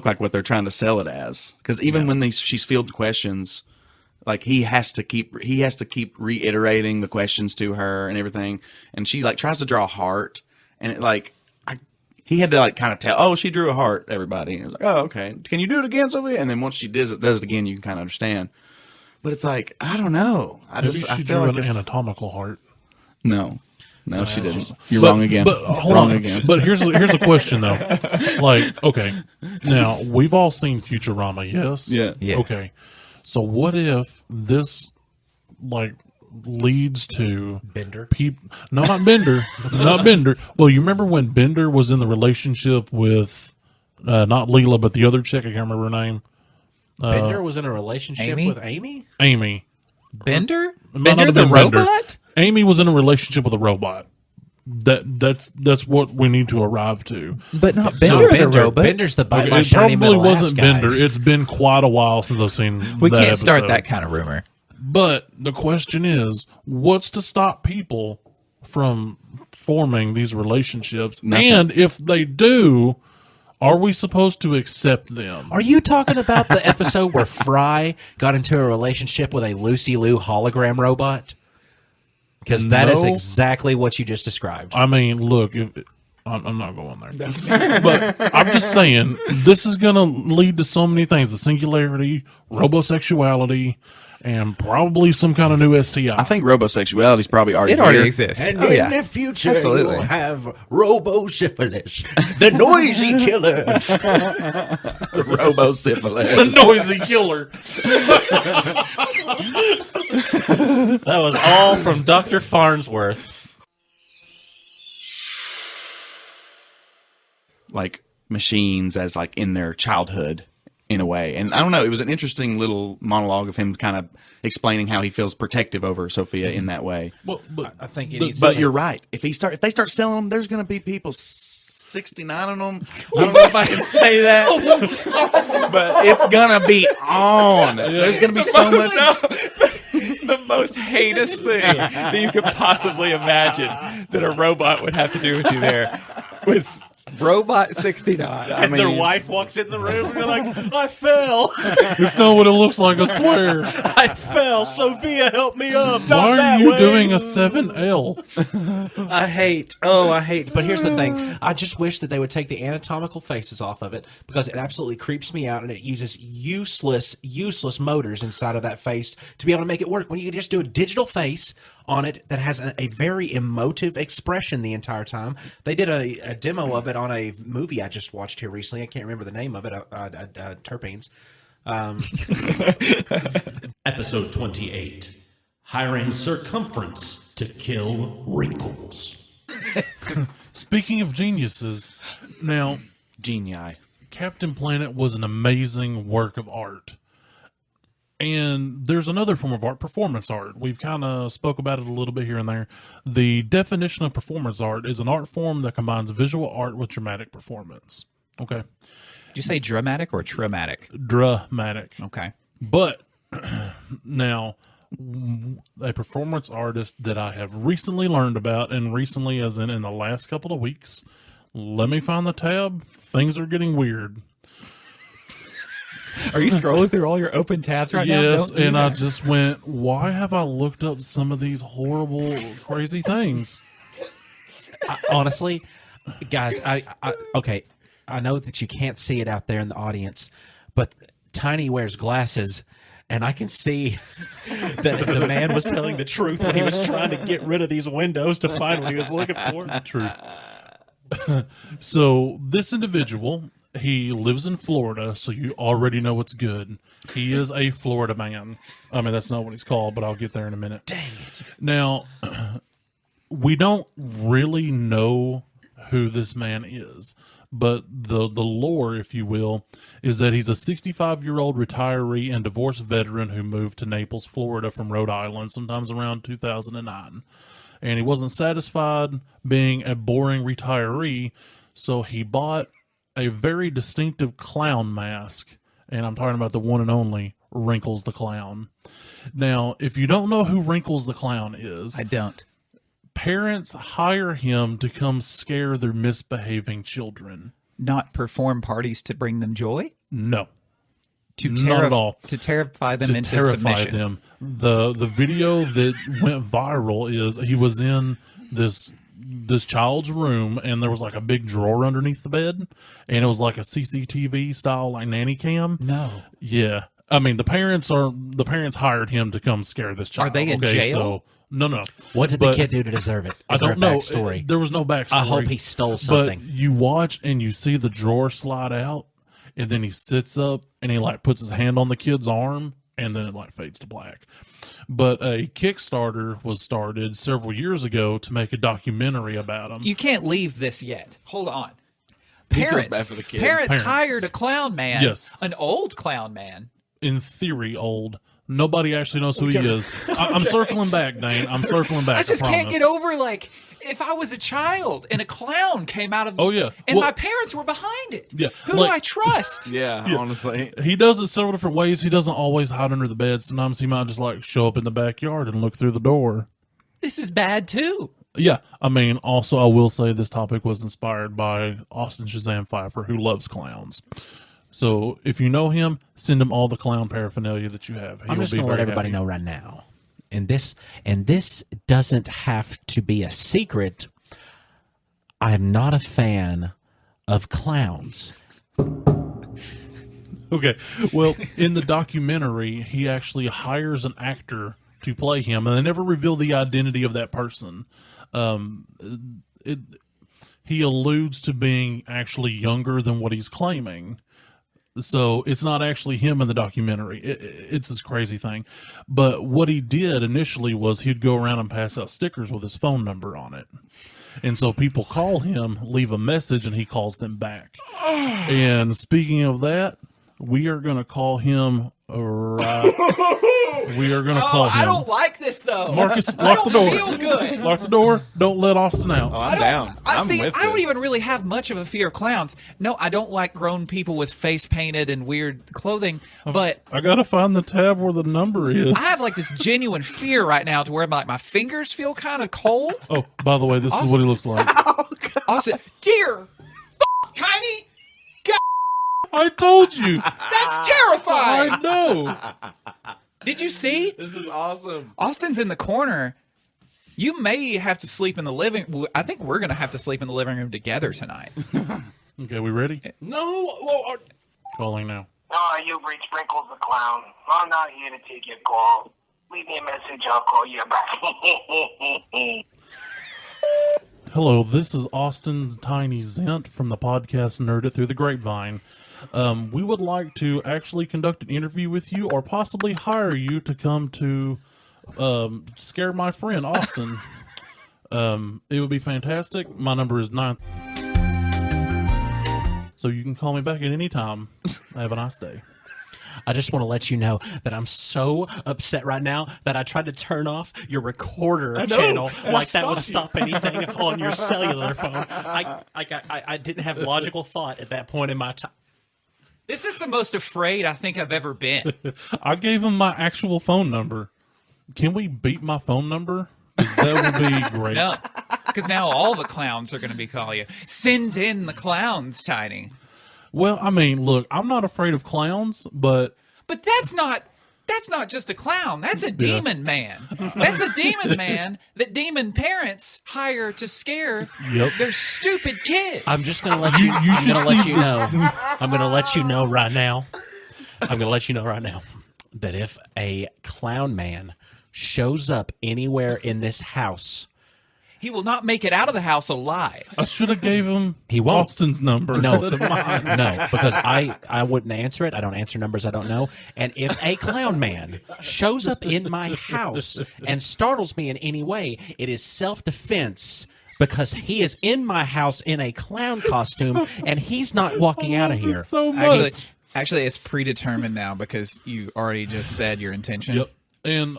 like what they're trying to sell it as. Because even when she's fielded questions, like he has to keep reiterating the questions to her and everything, and she like tries to draw a heart, and it like he had to like kind of tell, oh, she drew a heart, everybody. And it was like, oh, okay, can you do it again, Sophia? And then once she does it again, you can kind of understand. But it's like, I don't know. I Maybe just I she feel drew like an it's, anatomical heart. no, she didn't. You're wrong again. But hold wrong on. again. But here's the question though. Like, okay, now we've all seen Futurama, yes? Yeah. Yeah. Okay. So what if this like leads to Bender. No, not Bender. Not Bender. Well, you remember when Bender was in the relationship with not Leela, but the other chick, I can't remember her name. Bender was in a relationship Amy? with Amy. Amy. Bender? Might Bender not the have been Bender. robot? Amy was in a relationship with a robot. That's what we need to arrive to. But not So Bender, the Bender, robot. Bender's the bite Okay, my it shiny probably middle wasn't ass Bender. guys. It's been quite a while since I've seen. We that can't start episode. that kind of rumor. But the question is, what's to stop people from forming these relationships? Nothing. And if they do, are we supposed to accept them? Are you talking about the episode where Fry got into a relationship with a Lucy Liu hologram robot? Because that is No. exactly what you just described. I mean, look, I'm not going there. But I'm just saying, this is going to lead to so many things. The singularity, robosexuality, and probably some kind of new STI. I think robosexuality is probably already It already here. exists. And Oh, in yeah. the future, Absolutely. you'll have robo-syphilis, the noisy killer. Robosyphilis. the noisy killer. That was all from Dr. Farnsworth. Like machines as like in their childhood in a way. And I don't know, it was an interesting little monologue of him kind of explaining how he feels protective over Sophia in that way. Well, but I think it But- needs But to you're right. If they start selling them, there's going to be people 69 of them. I don't know if I can say that, but it's going to be on. There's going to be so much. The most heinous thing that you could possibly imagine that a robot would have to do with you there was Robot 69. and their wife walks in the room and they're like, I fell. it's not what it looks like, I swear. I fell. Sophia, help me up. Not Why are that you way. doing a 7L? I hate. But here's the thing. I just wish that they would take the anatomical faces off of it because it absolutely creeps me out and it uses useless motors inside of that face to be able to make it work. When you can just do a digital face on it that has a very emotive expression the entire time. They did a demo of it on a movie I just watched here recently. I can't remember the name of it. Terpenes. Episode 28 Hiring Circumference to Kill Wrinkles. Speaking of geniuses, now, Genii. Captain Planet was an amazing work of art. And there's another form of art, performance art. We've kind of spoke about it a little bit here and there. The definition of performance art is an art form that combines visual art with dramatic performance. Okay. Did you say dramatic or traumatic? Dramatic. Okay. But now, a performance artist that I have recently learned about, and recently as in the last couple of weeks, let me find the tab. Things are getting weird. Are you scrolling through all your open tabs right now? Yes, Don't do and I that. just went, why have I looked up some of these horrible, crazy things? Honestly, guys, okay, I know that you can't see it out there in the audience, but Tiny wears glasses, and I can see that the man was telling the truth when he was trying to get rid of these windows to find what he was looking for. Truth. So this individual, he lives in Florida, so you already know what's good. He is a Florida man. I mean, that's not what he's called, but I'll get there in a minute. Dang it. Now, we don't really know who this man is, but the lore, if you will, is that he's a 65-year-old retiree and divorced veteran who moved to Naples, Florida from Rhode Island sometimes around 2009. And he wasn't satisfied being a boring retiree, so he bought a very distinctive clown mask, and I'm talking about the one and only Wrinkles the Clown. Now, if you don't know who Wrinkles the Clown is, I don't. parents hire him to come scare their misbehaving children. Not perform parties to bring them joy? No. To Not at all. To terrify them To into terrify submission. them. The video that went viral is he was in this child's room, and there was like a big drawer underneath the bed, and it was like a CCTV style, like nanny cam. No. Yeah, I mean the parents hired him to come scare this child. Are they in jail? So, no. What did But the kid do to deserve it? I Is there don't a know. backstory? There was no backstory. I hope he stole something. But you watch and you see the drawer slide out, and then he sits up and he like puts his hand on the kid's arm, and then it like fades to black. But a Kickstarter was started several years ago to make a documentary about him. You can't leave this yet. Hold on. He feels Parents, bad for the kid. parents Parents. hired a clown man. Yes. An old clown man. In theory, old. Nobody actually knows who he is. I'm circling back, Dane. I'm circling back. I just can't promise. get over, like, if I was a child and a clown came out of... Oh, yeah. And Well- my parents were behind it. Yeah, Who like- do I trust? Yeah, honestly. He does it several different ways. He doesn't always hide under the bed. Sometimes he might just like show up in the backyard and look through the door. This is bad, too. Yeah, I mean, also I will say this topic was inspired by Austin Shazam Pfeiffer, who loves clowns. So if you know him, send him all the clown paraphernalia that you have. I'm just going to let everybody know right now. And this doesn't have to be a secret. I am not a fan of clowns. Okay, well, in the documentary, he actually hires an actor to play him, and they never reveal the identity of that person. He alludes to being actually younger than what he's claiming. So it's not actually him in the documentary. It's this crazy thing. But what he did initially was he'd go around and pass out stickers with his phone number on it. And so people call him, leave a message, and he calls them back. And speaking of that, we are going to call him we are going to call him. I don't like this, though. Marcus, I lock the don't door. feel good. Lock the door. Don't let Austin out. Oh, I'm down. I'm See, with I don't this. even really have much of a fear of clowns. No, I don't like grown people with face painted and weird clothing, but I got to find the tab where the number is. I have like this genuine fear right now to where like my fingers feel kind of cold. Oh, by the way, this is what he looks like. Also, dear Tiny, I told you. that's terrifying. I know. Did you see? This is awesome. Austin's in the corner. You may have to sleep in the living. I think we're gonna have to sleep in the living room together tonight. Okay, we ready? No. Calling now. You've reached Wrinkles the Clown. I'm not here to take your call. Leave me a message, I'll call you back. Hello, this is Austin Tiny Zent from the podcast Nerd It Through the Grapevine. We would like to actually conduct an interview with you or possibly hire you to come to scare my friend Austin. It would be fantastic. My number is 9. So you can call me back at any time. Have a nice day. I just want to let you know that I'm so upset right now that I tried to turn off your recorder channel like that would stop anything on your cellular phone. I didn't have logical thought at that point in my time. This is the most afraid I think I've ever been. I gave him my actual phone number. Can we beat my phone number? 'Cause that would be great. No, because now all the clowns are going to be calling you. Send in the clowns, Tiny. Well, I mean, look, I'm not afraid of clowns, but But that's not just a clown. That's a demon man. That's a demon man that demon parents hire to scare their stupid kids. I'm just gonna let you. I'm gonna let you know. I'm gonna let you know right now. I'm gonna let you know right now that if a clown man shows up anywhere in this house, He will not make it out of the house alive. I should have gave him He won't. Austin's number instead of mine. no, because I wouldn't answer it. I don't answer numbers I don't know. And if a clown man shows up in my house and startles me in any way, it is self-defense. Because he is in my house in a clown costume, and he's not walking out of here. So much. Actually, it's predetermined now because you already just said your intention. Yep. And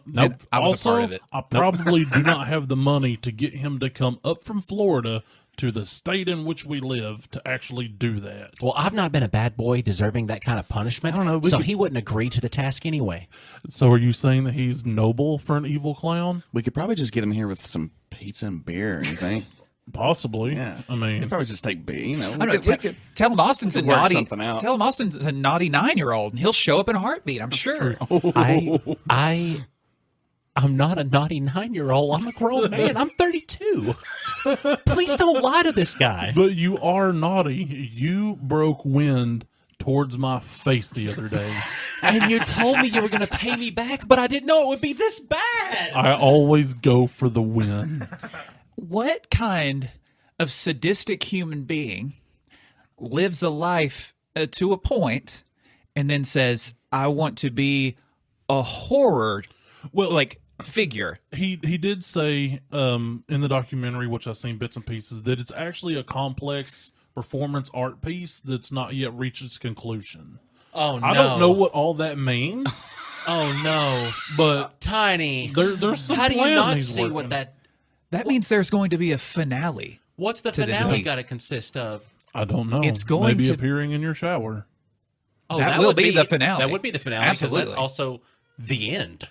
I was also, a part of it. I probably do not have the money to get him to come up from Florida to the state in which we live to actually do that. Well, I've not been a bad boy deserving that kind of punishment, I don't know, so he wouldn't agree to the task anyway. So are you saying that he's noble for an evil clown? We could probably just get him here with some pizza and beer. You think? Possibly. Yeah. I mean, He'd probably just take beer. You know, I don't know. Tell him Austin's a we could work naughty. something out. Tell him Austin's a naughty 9-year-old, and he'll show up in a heartbeat. I'm sure. I'm not a naughty 9-year-old. I'm a grown man. I'm 32. Please don't lie to this guy. but you are naughty. You broke wind towards my face the other day. And you told me you were going to pay me back, but I didn't know it would be this bad. I always go for the win. What kind of sadistic human being lives a life to a point and then says, I want to be a horror figure? He did say in the documentary, which I've seen bits and pieces, that it's actually a complex performance art piece that's not yet reached its conclusion. Oh, no. I don't know what all that means, Oh, no. but Tiny. there's some How do you plan not he's see working. what that... That means there's going to be a finale. What's the to this finale piece? got to consist of? I don't know. It's going maybe to- appearing in your shower. Oh, That will would be the finale. That would be the finale because that's Absolutely. also the end.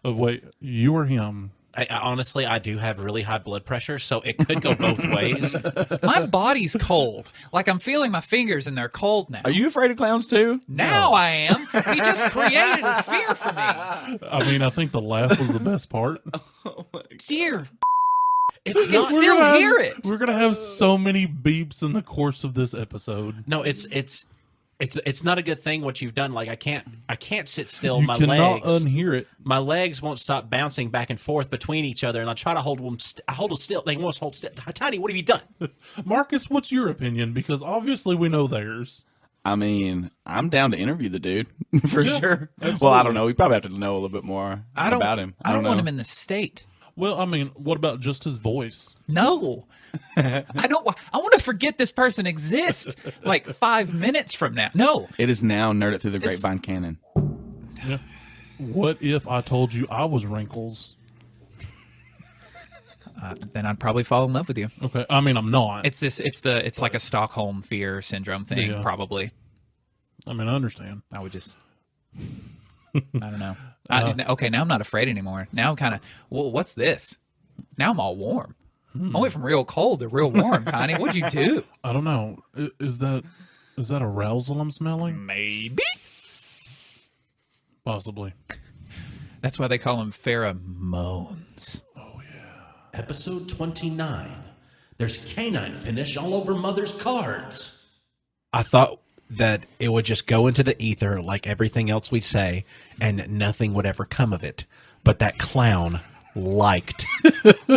Wait, you or him? Honestly, I do have really high blood pressure, so it could go both ways. My body's cold. Like I'm feeling my fingers and they're cold now. Are you afraid of clowns too? Now I am. He just created a fear for me. I mean, I think the laugh was the best part. Dear, It's you can not... still hear it. We're gonna have so many beeps in the course of this episode. No, it's not a good thing what you've done. Like I can't sit still. You My cannot legs, unhear it. my legs won't stop bouncing back and forth between each other, and I try to hold them. I hold them still. They won't hold still. Tiny, what have you done? Marcus, what's your opinion? Because obviously we know theirs. I mean, I'm down to interview the dude for sure. absolutely. Well, I don't know. We probably have to know a little bit more about him. I don't know. want him in the state. Well, I mean, what about just his voice? No. I don't. I want to forget this person exists like 5 minutes from now. No. It is now Nerd It Through the Grapevine canon. Yeah. What if I told you I was Wrinkles? Then I'd probably fall in love with you. Okay, I mean, I'm not. It's like a Stockholm fear syndrome thing. Yeah. Probably. I mean, I understand. I would just. I don't know. Okay, now I'm not afraid anymore. Now I'm kind of. Well, what's this? Now I'm all warm. I went from real cold to real warm, Tiny. What'd you do? I don't know. Is that arousal I'm smelling? Maybe. Possibly. That's why they call them pheromones. Episode 29. There's canine finish all over Mother's cards. I thought that it would just go into the ether like everything else we say, and nothing would ever come of it. But that clown liked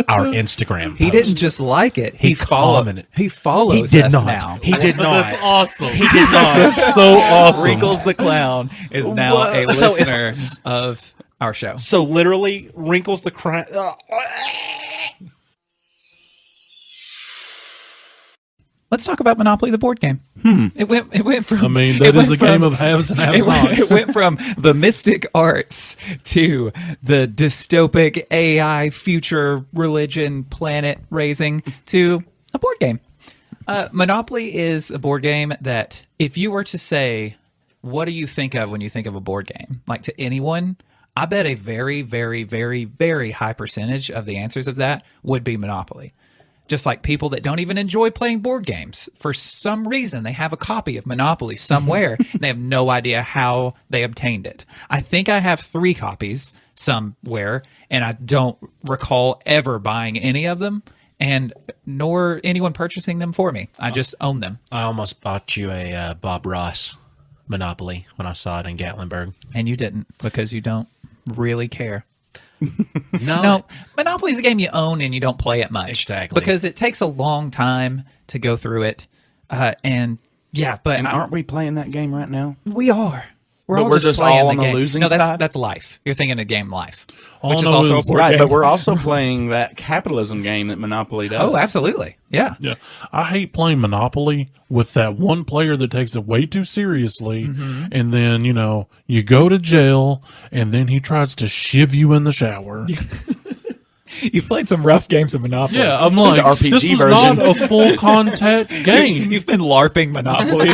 our Instagram post. He didn't just like it. He commented. He follows He did us not. now. He did not. That's awesome. He did not. That's so awesome. Wrinkles the Clown is now a So if- listener of our show. So literally, Wrinkles the Clown. Let's talk about Monopoly, the board game. It went from. I mean, it that is went a from- game of haves and It have-nots. went from the mystic arts to the dystopic AI future religion planet raising to a board game. Monopoly is a board game that if you were to say, what do you think of when you think of a board game? Like to anyone, I bet a very, very, very, very high percentage of the answers of that would be Monopoly. Just like people that don't even enjoy playing board games, for some reason, they have a copy of Monopoly somewhere and they have no idea how they obtained it. I think I have 3 copies somewhere, and I don't recall ever buying any of them, and nor anyone purchasing them for me. I just own them. I almost bought you a Bob Ross Monopoly when I saw it in Gatlinburg. And you didn't, because you don't really care. No, No, Monopoly is a game you own and you don't play it much. Exactly. Because it takes a long time to go through it. And yeah, but And aren't we playing that game right now? we are. We're But all we're just just playing all the on the game. losing no, side? that's life. You're thinking of game life, All which I is know also is- a board Right, game. but we're also playing that capitalism game that Monopoly does. Oh, absolutely. Yeah. Yeah, I hate playing Monopoly with that one player that takes it way too seriously, and then you go to jail, and then he tries to shiv you in the shower. You've played some rough games of Monopoly. Yeah, I'm like, The RPG this was version. not a full contact game. You've been LARPing Monopoly.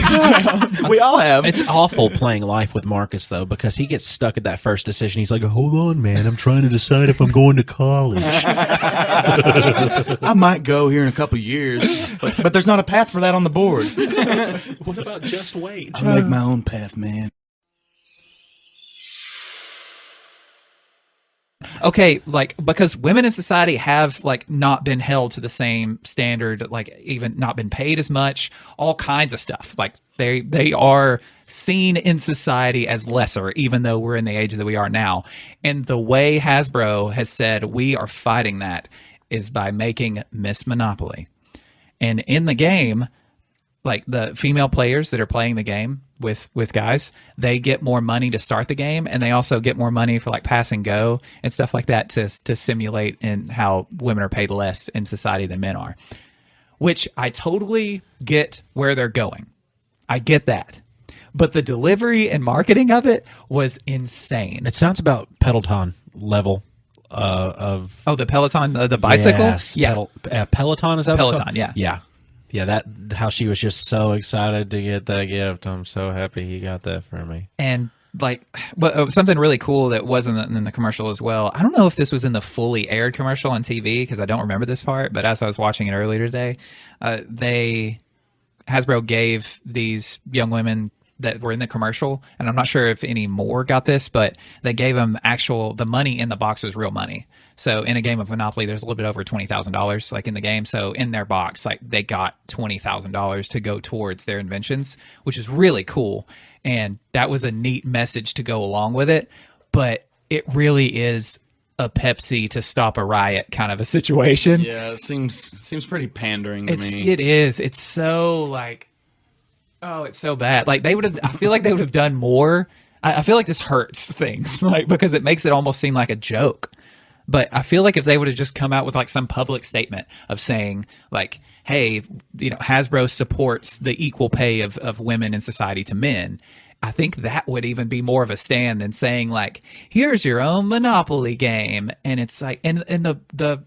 We all have. it's awful playing life with Marcus, though, because he gets stuck at that first decision. He's like, hold on, man. I'm trying to decide if I'm going to college. I might go here in a couple years, but there's not a path for that on the board. What about just wait? I'll make my own path, man. Okay, like, because women in society have like not been held to the same standard, like even not been paid as much, all kinds of stuff. Like they are seen in society as lesser, even though we're in the age that we are now. And the way Hasbro has said we are fighting that is by making Miss Monopoly. And in the game, like the female players that are playing the game with guys, they get more money to start the game, and they also get more money for like pass and go and stuff like that to simulate in how women are paid less in society than men are. Which I totally get where they're going. I get that. But the delivery and marketing of it was insane. It sounds about Peloton level of Oh, the Peloton, the bicycle? Yes, Yeah. Peloton, is that what it's Peloton, called? yeah. Yeah, that how she was just so excited to get that gift. I'm so happy he got that for me. And like, but something really cool that wasn't in the commercial as well. I don't know if this was in the fully aired commercial on TV because I don't remember this part. But as I was watching it earlier today, Hasbro gave these young women that were in the commercial, and I'm not sure if any more got this, but they gave them the money in the box was real money. So in a game of Monopoly, there's a little bit over $20,000 like in the game. So in their box, like they got $20,000 to go towards their inventions, which is really cool. And that was a neat message to go along with it. But it really is a Pepsi to stop a riot kind of a situation. Yeah, it seems pretty pandering to me. It is. It's so like, oh, it's so bad. Like I feel like they would have done more. I feel like this hurts things, like, because it makes it almost seem like a joke. But I feel like if they would have just come out with like some public statement of saying like, hey, Hasbro supports the equal pay of women in society to men, I think that would even be more of a stand than saying like, here's your own Monopoly game. And it's like, and the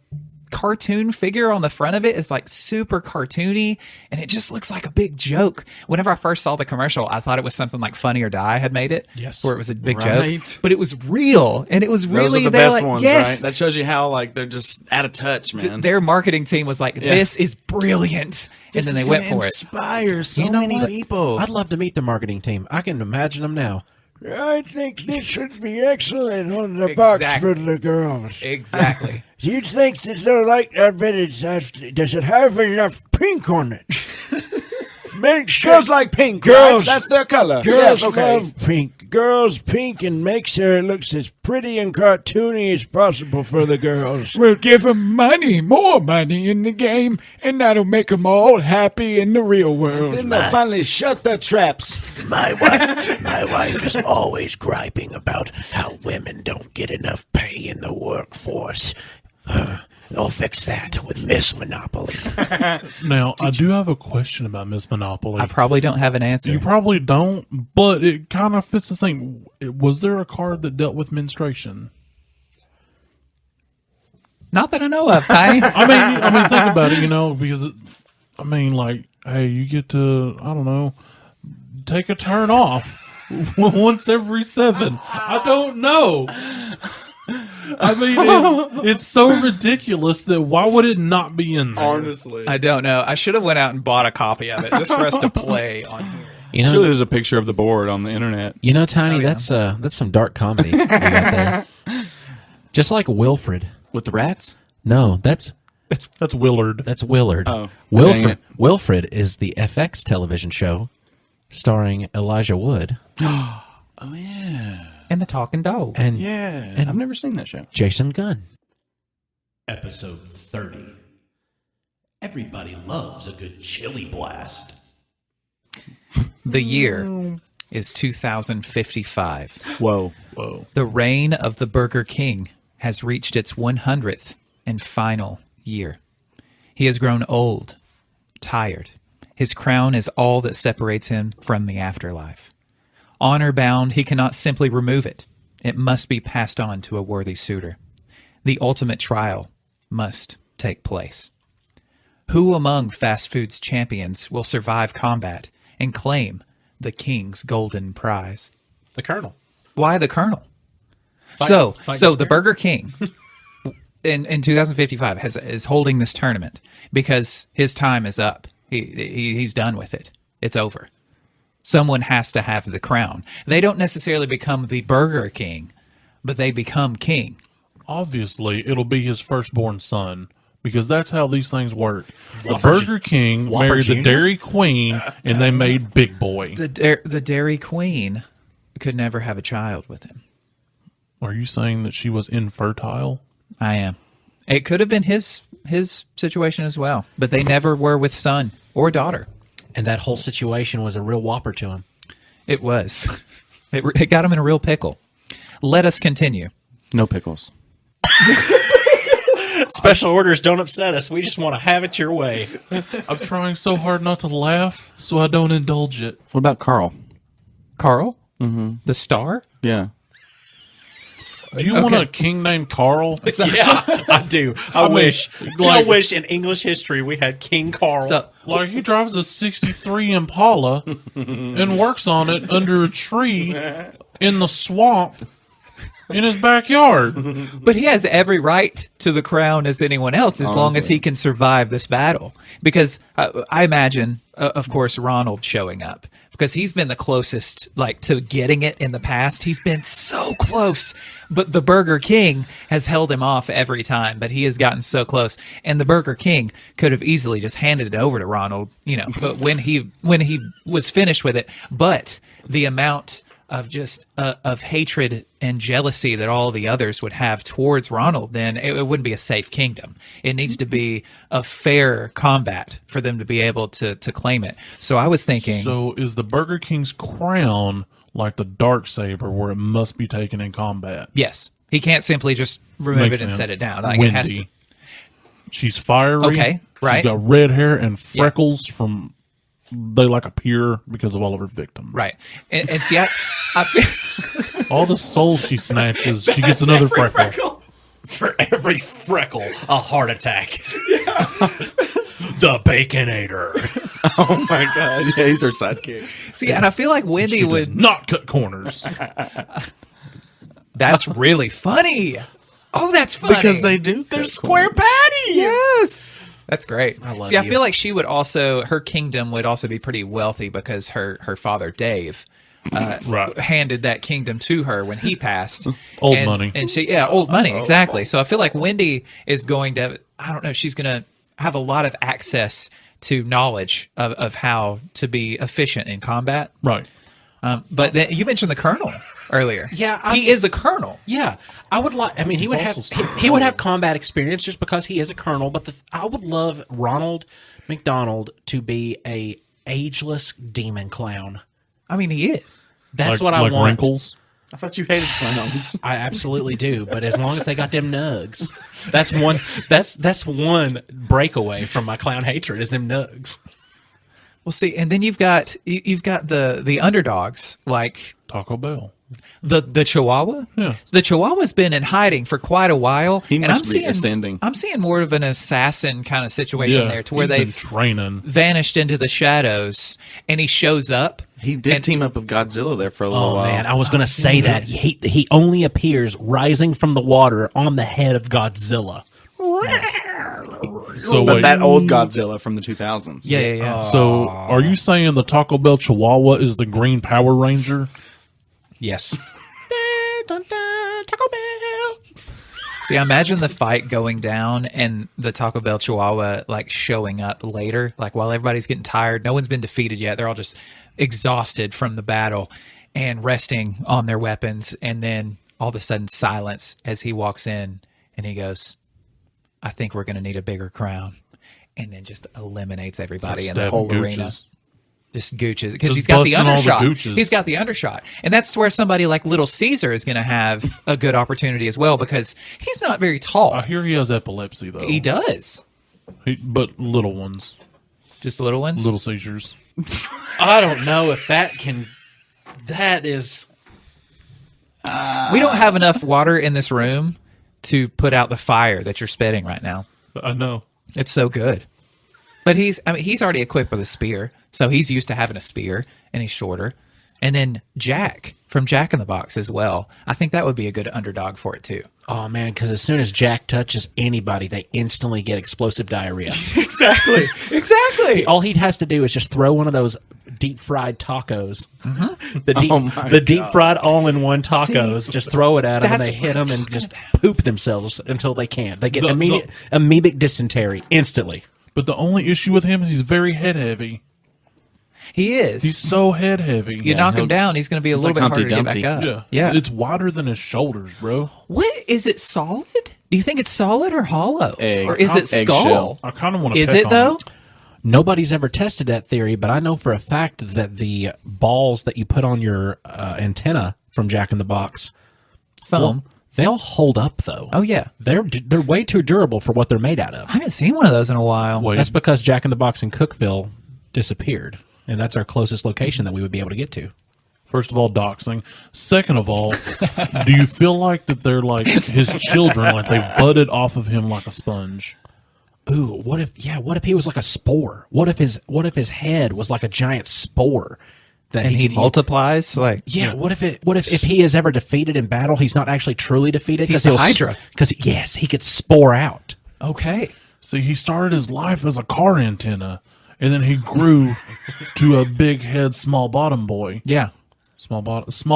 cartoon figure on the front of it is like super cartoony, and it just looks like a big joke. Whenever I first saw the commercial, I thought it was something like Funny or Die had made it. Yes. Where it was a big Right. joke. But it was real, and it was Those really are the they're best like, ones, yes. right? That shows you how like they're just out of touch, man. Their marketing team was like, this is brilliant. And then they went for it. Inspire so You know many what? people. I'd love to meet the marketing team. I can imagine them now. I think this should be excellent on the box for the girls. Exactly. You think that they'll like that, but does it have enough pink on it? Make sure Girls like pink, Girls- right? That's their color. girls Yes, okay. love pink. Girls pink and make sure it looks as pretty and cartoony as possible for the girls. We'll give them money, more money in the game, and that'll make them all happy in the real world. Then they'll finally shut their traps. My wife is always griping about how women don't get enough pay in the workforce. They'll fix that with Miss Monopoly. Now, I do have a question about Miss Monopoly. I probably don't have an answer. You probably don't, but it kind of fits the thing. Was there a card that dealt with menstruation? Not that I know of, Tiny. I mean, think about it, because like, hey, you get to, I don't know, take a turn off once every 7. I don't know. I mean, it's so ridiculous that why would it not be in there? Honestly, I don't know. I should have went out and bought a copy of it just for us to play on here. You know, surely there's a picture of the board on the internet. you know, Tiny, that's some dark comedy you got there. Just like Wilfred. With the rats? No, that's Willard. That's Willard. Oh, dang Wilfred. it. Wilfred is the FX television show starring Elijah Wood Oh yeah, And the talking dog. and yeah. And- I've never seen that show. Jason Gunn. Episode 30. Everybody loves a good chili blast. The year is 2055. Whoa. The reign of the Burger King has reached its 100th and final year. He has grown old, tired. His crown is all that separates him from the afterlife. Honor bound, he cannot simply remove it. It must be passed on to a worthy suitor. The ultimate trial must take place. Who among fast food's champions will survive combat and claim the king's golden prize? The Colonel. Why the Colonel? Fight So the spirit. Burger King in 2055 is holding this tournament because his time is up. He's done with it. It's over. Someone has to have the crown. They don't necessarily become the Burger King, but they become king. Obviously, it'll be his firstborn son because that's how these things work. The Burger King Whopper married the Jr.? Dairy Queen, and they made Big Boy. The Dairy Queen could never have a child with him. Are you saying that she was infertile? I am. It could have been his situation as well, but they never were with son or daughter. And that whole situation was a real whopper to him. It was. It got him in a real pickle. Let us continue. No pickles. Special orders don't upset us. We just want to have it your way. I'm trying so hard not to laugh so I don't indulge it. What about Carl? Carl? Mm-hmm. The star? Yeah. Do you want a king named Carl? Yeah, I do. I mean, wish. like- I wish in English history we had King Carl. So, Like he drives a 63 Impala and works on it under a tree in the swamp in his backyard. but he has every right to the crown as anyone else as long as he can survive this battle. Because I imagine, of course, Ronald showing up. Because he's been the closest, like, to getting it in the past. He's been so close. But the Burger King has held him off every time. But he has gotten so close. And the Burger King could have easily just handed it over to Ronald, but when he was finished with it. But the amount of just of hatred and jealousy that all the others would have towards Ronald, then it wouldn't be a safe kingdom. It needs to be a fair combat for them to be able to claim it. So I was thinking, So is the Burger King's crown like the dark saber where it must be taken in combat? yes, he can't simply just remove Makes it and sense. set it down. Like, Wendy. it has to. She's fiery. Okay, right. She's got red hair and freckles from they like appear because of all of her victims. Right. And see, I feel. All the souls she snatches, she gets another freckle. For every freckle, a heart attack. The Baconator. Oh my God. Yeah, he's our sidekick. See, and I feel like Wendy She does would. not cut corners. That's really funny. Oh, that's funny. Because they do. They're square patties. Yes. That's great. I love See, I you. feel like she would also, her kingdom would also be pretty wealthy because her father, Dave, Right. handed that kingdom to her when he passed. Old And- money. And old money, exactly. So I feel like Wendy is going to, I don't know, she's going to have a lot of access to knowledge of how to be efficient in combat. Right. But then you mentioned the colonel earlier. Yeah, he is a colonel. Yeah, I would like. I mean, he would have also he would have combat experience just because he is a colonel. But I would love Ronald McDonald to be a ageless demon clown. I mean, he is. That's Like- what I like want. Wrinkles. I thought you hated clowns. I absolutely do. But as long as they got them nugs, that's one. That's one breakaway from my clown hatred is them nugs. Well, see, and then you've got the underdogs like Taco Bell. the Chihuahua. Yeah. The Chihuahua's been in hiding for quite a while. He and must be ascending. I'm seeing more of an assassin kind of situation Yeah. there, to where he's been they've training. vanished into the shadows, and he shows up He did team up with Godzilla there for a little Oh while. man, I was going to say that he only appears rising from the water on the head of Godzilla. So But wait, that old Godzilla from the 2000s. Yeah. so are you saying the Taco Bell Chihuahua is the Green Power Ranger? Yes. See, I imagine the fight going down and the Taco Bell Chihuahua like showing up later, like while everybody's getting tired, no one's been defeated yet. They're all just exhausted from the battle and resting on their weapons. And then all of a sudden silence as he walks in and he goes, I think we're going to need a bigger crown. And then just eliminates everybody in the Stabbing whole arena. gooches. Just gooches. Because Just he's got the busting all the undershot. gooches. He's got the undershot. And that's where somebody like Little Caesar is going to have a good opportunity as well because he's not very tall. I hear he has epilepsy though. He does. But little ones, Just little ones? little seizures. I don't know if that can. That is. We don't have enough water in this room to put out the fire that you're spitting right now. I know. It's so good. But he's already equipped with a spear, so he's used to having a spear, and he's shorter. And then Jack from Jack in the Box as well. I think that would be a good underdog for it too. Oh man, because as soon as Jack touches anybody, they instantly get explosive diarrhea. Exactly. All he has to do is just throw one of those deep fried tacos, Mm-hmm. the deep fried all in one tacos. Just throw it at them, and that's they hit them and just poop themselves until they can't. They get The- immediate amoebic dysentery instantly. But the only issue with him is he's very head heavy. He is. He's so head heavy. you knock him down, he's going to be a little like bit harder to get Humpty back Dumpty. up. Yeah. Yeah. It's wider than his shoulders, bro. What is it? Solid? Do you think it's solid or hollow, Egg. or is it Eggshell. skull? I kind of want to. Is it though? Nobody's ever tested that theory, but I know for a fact that the balls that you put on your antenna from Jack in the Box, Foam. they'll hold up though. Oh yeah. They're way too durable for what they're made out of. I haven't seen one of those in a while. Wait. That's because Jack in the Box in Cookville disappeared, and that's our closest location that we would be able to get to. First of all, doxing. Second of all, do you feel like that they're like his children, like they budded off of him like a sponge? Ooh, what if he was like a spore? What if his head was like a giant spore that And he could- multiplies like Yeah, what if he is ever defeated in battle, he's not actually truly defeated He's the Hydra. Because yes, he could spore out. okay. See, he started his life as a car antenna, and then he grew to a big head, small bottom boy. Yeah. Small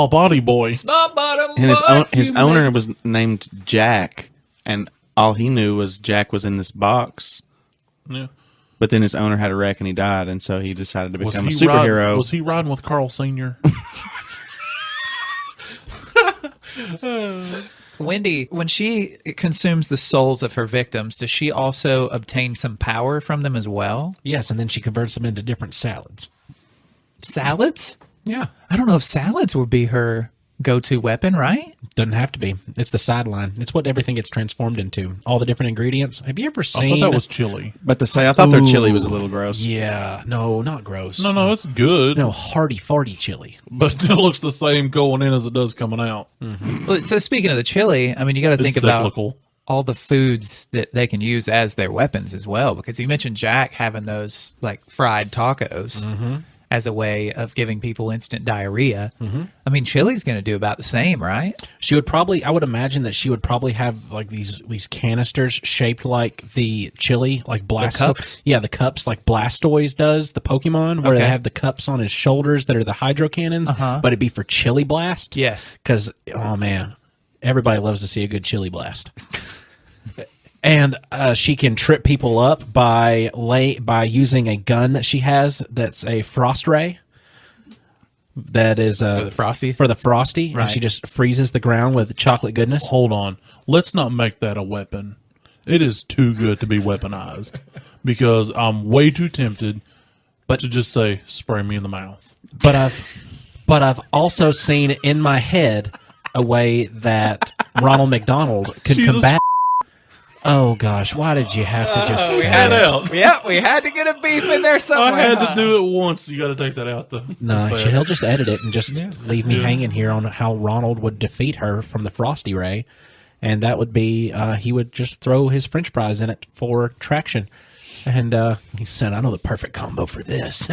body boy. And his owner was named Jack, and all he knew was Jack was in this box. Yeah. But then his owner had a wreck and he died, and so he decided to Was become a he superhero. was he riding with Carl Sr.? Wendy, when she consumes the souls of her victims, does she also obtain some power from them as well? Yes, and then she converts them into different salads. Salads? Yeah, I don't know if salads would be her go-to weapon, right? doesn't have to be. It's the sideline. It's what everything gets transformed into. All the different ingredients. Have you ever I seen? thought that was chili. But to say, I thought their chili was a little gross. Yeah, no, not gross. No, it's good. no, hearty, farty chili. But it looks the same going in as it does coming out. Well, so speaking of the chili, I mean, you got to think about cyclical. all the foods that they can use as their weapons as well. Because you mentioned Jack having those like fried tacos as a way of giving people instant diarrhea. I mean, chili's going to do about the same, right? She would probably. I would imagine that she would probably have like these canisters shaped like the chili, like Blastoise. cups? Yeah, the cups like Blastoise does, the Pokemon, where they Okay. have the cups on his shoulders that are the hydro cannons, but it'd be for Chili Blast. Yes. Because, oh man, everybody loves to see a good Chili Blast. And she can trip people up by using a gun that she has that's a frost ray. That is For the Frosty? For the Frosty, and Right. she just freezes the ground with chocolate goodness. Hold on. Let's not make that a weapon. It is too good to be weaponized because I'm way too tempted to just say, spray me in the mouth. But I've also seen in my head a way that Ronald McDonald could Jesus combat. Oh gosh, why did you have to just say it? Yeah, we had to get a beef in there somewhere. I had to do it once. You got to take that out, though. No, That's bad. he'll just edit it and just leave me hanging here on how Ronald would defeat her from the Frosty Ray, and that would be he would just throw his French fries in it for traction. And he said, I know the perfect combo for this.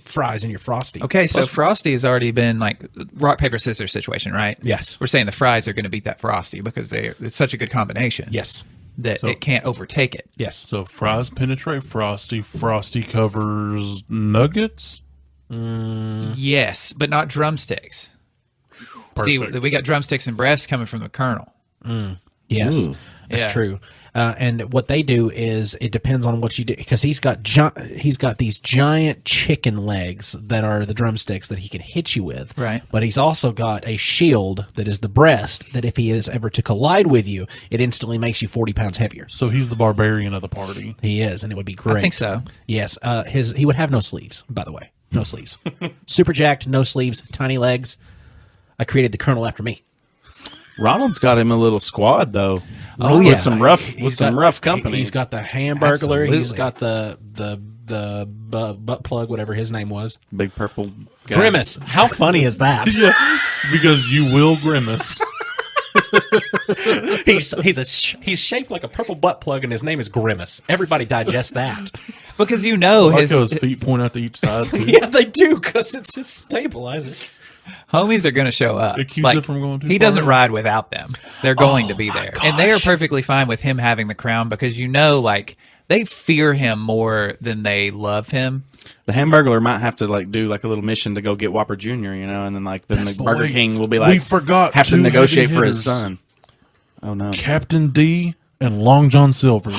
Fries in your Frosty. Okay, so Frosty has already been like rock, paper, scissors situation, right? Yes. We're saying the fries are going to beat that Frosty because it's such a good combination. Yes. That it can't overtake it. Yes. So fries penetrate Frosty. Frosty covers nuggets. Yes, but not drumsticks. See, Perfect. we got drumsticks and breasts coming from the Colonel. Yes. Ooh. That's Yeah. true. And what they do is it depends on what you do, because he's got these giant chicken legs that are the drumsticks that he can hit you with. Right. But he's also got a shield that is the breast that if he is ever to collide with you, it instantly makes you 40 pounds heavier. So he's the barbarian of the party. He is, and it would be great. I think so. Yes. He would have no sleeves, by the way. No sleeves. Super jacked, no sleeves, tiny legs. I created the Colonel after me. Ronald's got him a little squad though. Oh, with yeah. some rough He's rough company. He's got the Hamburglar. He's Absolutely. got the butt plug, whatever his name was. Big purple guy. Grimace. How funny is that? Because you will grimace. He's shaped like a purple butt plug, and his name is Grimace. Everybody digest that. Because you know Like his those feet point out to each side. Too. Yeah, they do, because it's his stabilizer. homies are going to show up. It keeps it from going too he far doesn't in. ride without them. They're going to be there. And they are perfectly fine with him having the crown because like they fear him more than they love him. The Hamburglar might have to like do like a little mission to go get Whopper Jr. You know, and then That's the Burger right. King will be We like forgot have to two negotiate heavy for his hitters. son. Oh no! Captain D and Long John Silver's.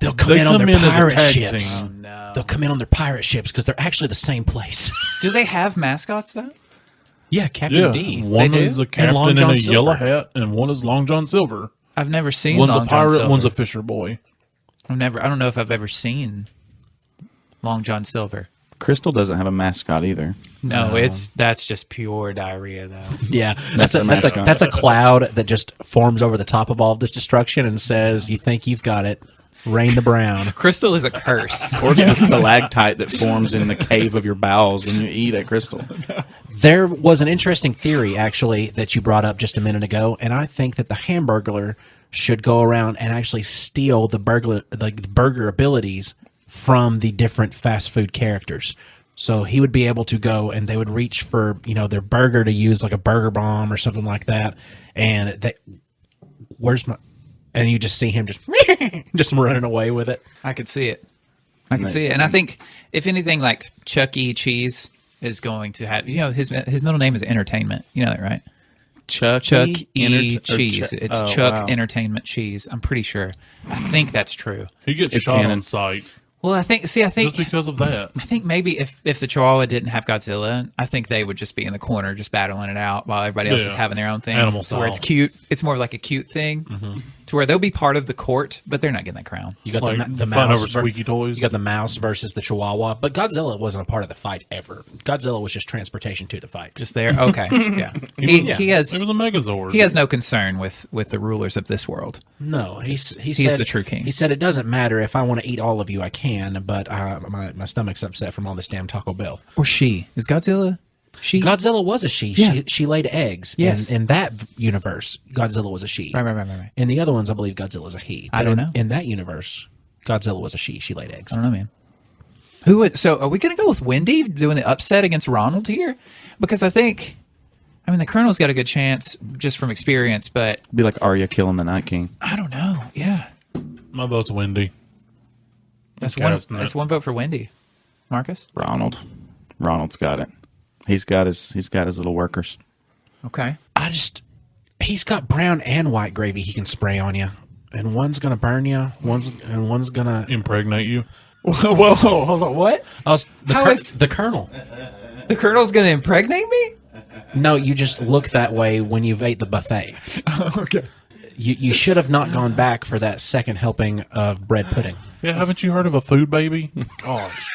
They'll come They in on come their in as a pirate tag ships. team. They'll come in on their pirate ships because they're actually the same place. Do they have mascots though? Yeah, Captain Yeah, D. one They is do? a captain Long in John a yellow Silver. hat, and one is Long John Silver. I've never seen One's Long a John pirate, Silver. one's a fisher boy. I don't know if I've ever seen Long John Silver. Crystal doesn't have a mascot either. No, that's just pure diarrhea though. Yeah, That's the mascot. that's a cloud that just forms over the top of all of this destruction and says, "You think you've got it? Rain the brown." Crystal is a curse. Or it's the stalactite that forms in the cave of your bowels when you eat at Crystal. There was an interesting theory, actually, that you brought up just a minute ago, and I think that the Hamburglar should go around and actually steal the burger abilities from the different fast food characters. So he would be able to go, and they would reach for their burger to use like a burger bomb or something like that, and and you just see him just running away with it. I could see it. And I think if anything, like Chuck E. Cheese is going to have. His middle name is Entertainment. You know that, right? Chuck E. Cheese. It's Chuck wow. Entertainment Cheese. I'm pretty sure. I think that's true. He gets It's shot canon. on sight Well, I think just because of that. I think maybe if the Chihuahua didn't have Godzilla, I think they would just be in the corner just battling it out while everybody else Yeah. is having their own thing. Animal to where it's style. cute. It's more of like a cute thing to where they'll be part of the court, but they're not getting that crown. You got Like the fight mouse over squeaky toys. You got the mouse versus the Chihuahua, but Godzilla wasn't a part of the fight ever. Godzilla was just transportation to the fight. Just there. Okay. Yeah. He has It was a Megazord. he has no concern with the rulers of this world. No, he He's said the true king. He said it doesn't matter if I want to eat all of you, I can, but my stomach's upset from all this damn Taco Bell. Or she. Is Godzilla she? Godzilla was a she. Yeah. She laid eggs. Yes. In that universe, Godzilla was a she. Right. In the other ones, I believe Godzilla's a he. I But don't know. In that universe, Godzilla was a she. She laid eggs. I don't know, man. Who would? So, are we going to go with Wendy doing the upset against Ronald here? Because I mean, the Colonel's got a good chance just from experience, but Be like Arya killing the Night King. I don't know. Yeah, My vote's Wendy. that's That's one vote for Wendy. Marcus. Ronald's got it. He's got his little workers. Okay. He's got brown and white gravy he can spray on you, and one's gonna burn you. One's gonna. Impregnate you. Whoa, hold on. What? The Colonel. The Colonel's going to impregnate me? No, you just look that way when you've ate the buffet. Okay. You should have not gone back for that second helping of bread pudding. Yeah, haven't you heard of a food baby? Gosh.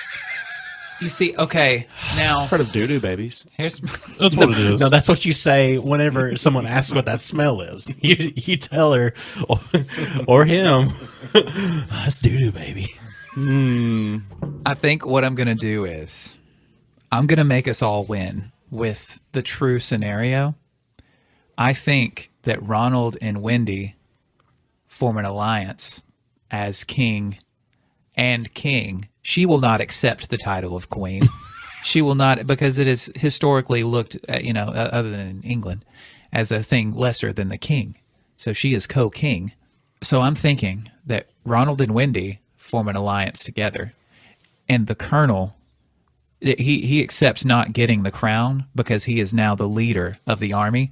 You see, okay, now Heard of doo-doo babies? here's That's what it is. No, that's what you say whenever someone asks what that smell is. You tell her or him, that's doo-doo, baby. I think what I'm going to do is I'm going to make us all win with the true scenario. I think that Ronald and Wendy form an alliance as king and king, she will not accept the title of queen. She will not, because it is historically looked at, other than in England, as a thing lesser than the king. So she is co-king. So I'm thinking that Ronald and Wendy form an alliance together, and the colonel, he accepts not getting the crown because he is now the leader of the army,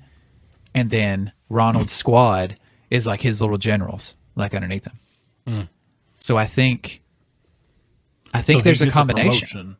and then Ronald's squad is like his little generals, like underneath him. So I think So he there's a gets combination. promotion.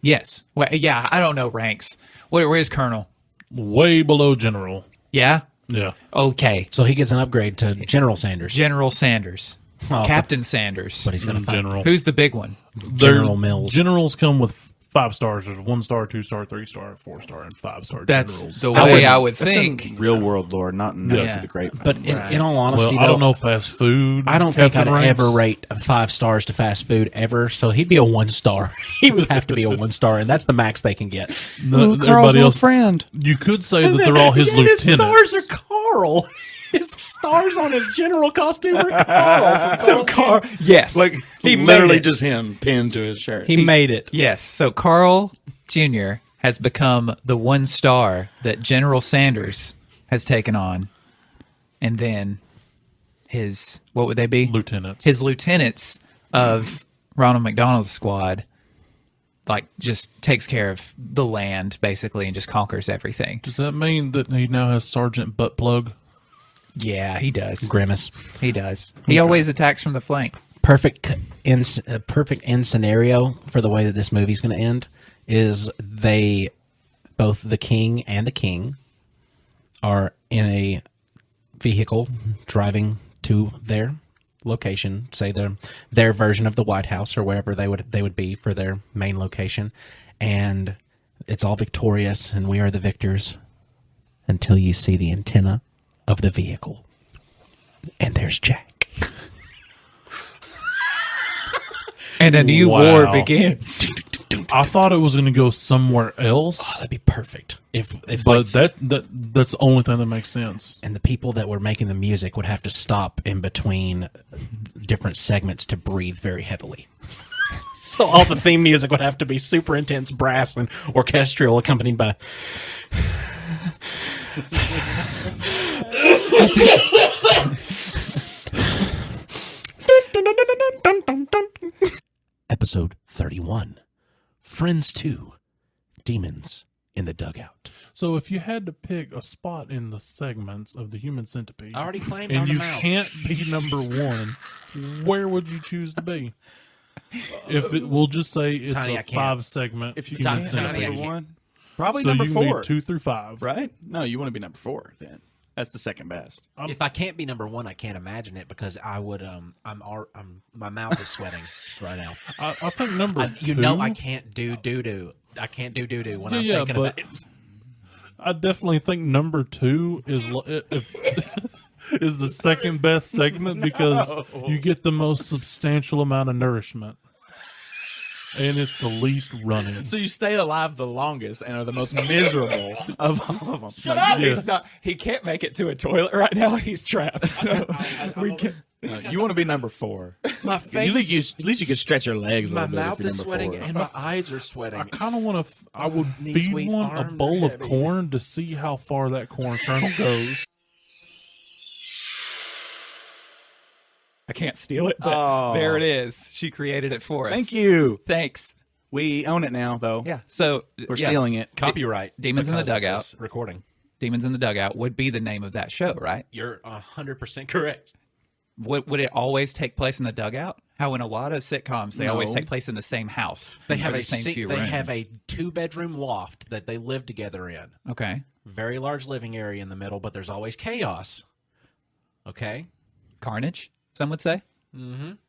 Yes. Well, yeah, I don't know ranks. Where's Colonel? Way below general. Yeah? Yeah. Okay. So he gets an upgrade to General Sanders. General Sanders. Oh, Captain Sanders. But he's going to fight. General. Who's the big one? General Mills. Generals come with 5 stars. There's 1 star, 2 star, 3 star, 4 star, and 5 star That's generals. the way I would That's think. in real world lore, not in Yeah. the Grapevine. But in all honesty, Well, I though, don't know fast food. I don't think I'd captain ranks. ever rate 5 stars to fast food ever. So he'd be a 1 star. He would have to be a 1 star, and that's the max they can get. Everybody else. friend. You could say that they're all his lieutenants. His stars are Carl. His stars on his general costume are Carl. So Carl, yes. Like he literally made it. just him pinned to his shirt. He made it. Yes. So Carl Jr. has become the 1 star that General Sanders has taken on. And then his, what would they be? Lieutenants. His lieutenants of Ronald McDonald's squad, like, just takes care of the land, basically, and just conquers everything. Does that mean that he now has Sergeant Buttplug? Yeah, he does. Grimace. He does. He always attacks from the flank. Perfect end scenario for the way that this movie's going to end is both the king and the king are in a vehicle driving to their location, say their version of the White House or wherever they would be for their main location, and it's all victorious and we are the victors until you see the antenna of the vehicle and there's Jack. And a new Wow. war begins. I thought it was going to go somewhere else, Oh, that'd be perfect if but like, that's the only thing that makes sense. and the people that were making the music would have to stop in between different segments to breathe very heavily. So all the theme music would have to be super intense brass and orchestral, accompanied by. Episode 31. Friends 2. Demons in the Dugout. So if you had to pick a spot in the segments of the Human Centipede, I already claimed and on the you mouth. can't be number 1, where would you choose to be? If we'll just say it's Tiny, I a can't. 5-segment If you Human can't Centipede. be number 1, probably So number you can 4. be 2 through 5, Right? No, you want to be number 4 then. That's the second best. If I can't be number 1, I can't imagine it because I would. My mouth is sweating right now. I think number 2. You know, I can't do doo doo. I can't do doo doo when I'm thinking but about it. I definitely think number 2 is is the second best segment because you get the most substantial amount of nourishment, and it's the least running. So you stay alive the longest and are the most miserable of all of them. Shut up! Yes. He's not. He can't make it to a toilet right now. He's trapped. So we can. You want to be number 4. My At face, least you could stretch your legs a my little bit. mouth if you're is number sweating, 4. and my eyes are sweating. I kind of want to. I would These feed sweet one a arms bowl are of heavy. corn to see how far that corn kernel goes. I can't steal it, but there it is. She created it for us. Thank you. Thanks. We own it now, though. Yeah. So We're stealing it. Copyright. Demons in the because of Dugout. this recording. Demons in the Dugout would be the name of that show, right? You're 100% correct. Would it always take place in the dugout? How in a lot of sitcoms they always No. take place in the same house. They or have the a same few they rooms. have a 2-bedroom loft that they live together in. Okay. Very large living area in the middle, but there's always chaos. Okay, Carnage, some would say.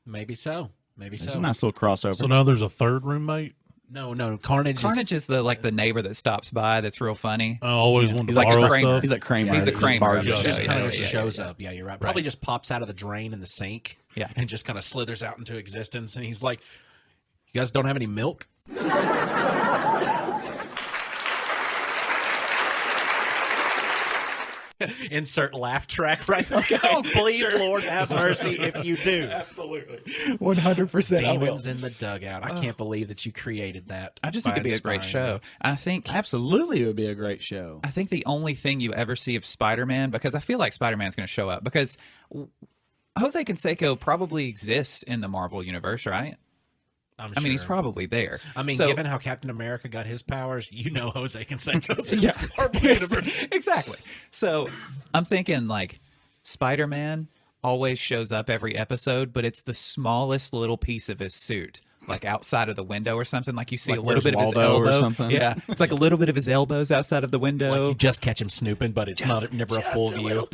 maybe so. Maybe It's so. a nice little crossover. So now there's a third roommate. No, Carnage. Carnage is the neighbor that stops by that's real funny. I always wanted He's to like borrow a Kramer. stuff. He's like Kramer. He's a Just Kramer barges of the in. just show, kind yeah, of just yeah, shows yeah. up. Yeah, you're right. Probably just pops out of the drain in the sink. Yeah. And just kind of slithers out into existence. And he's like, "You guys don't have any milk?" Insert laugh track right there. Oh, please, Lord, have mercy if you do. Absolutely. 100%. Demons in the dugout. I can't believe that you created that. I just think it'd be a great show. I think Absolutely, it would be a great show. I think the only thing you ever see of Spider-Man, because I feel like Spider-Man's going to show up, because Jose Canseco probably exists in the Marvel universe, right? I'm I mean, he's sure. probably there. I mean, So- given how Captain America got his powers, you know Jose Canseco's in Yeah. the Marvel universe. Exactly. So I'm thinking like Spider-Man always shows up every episode, but it's the smallest little piece of his suit, like outside of the window or something. Like you see Like a little Where's bit of his Waldo or elbow. something? Yeah, it's like a little bit of his elbows outside of the window. Like you just catch him snooping, but it's never a full view.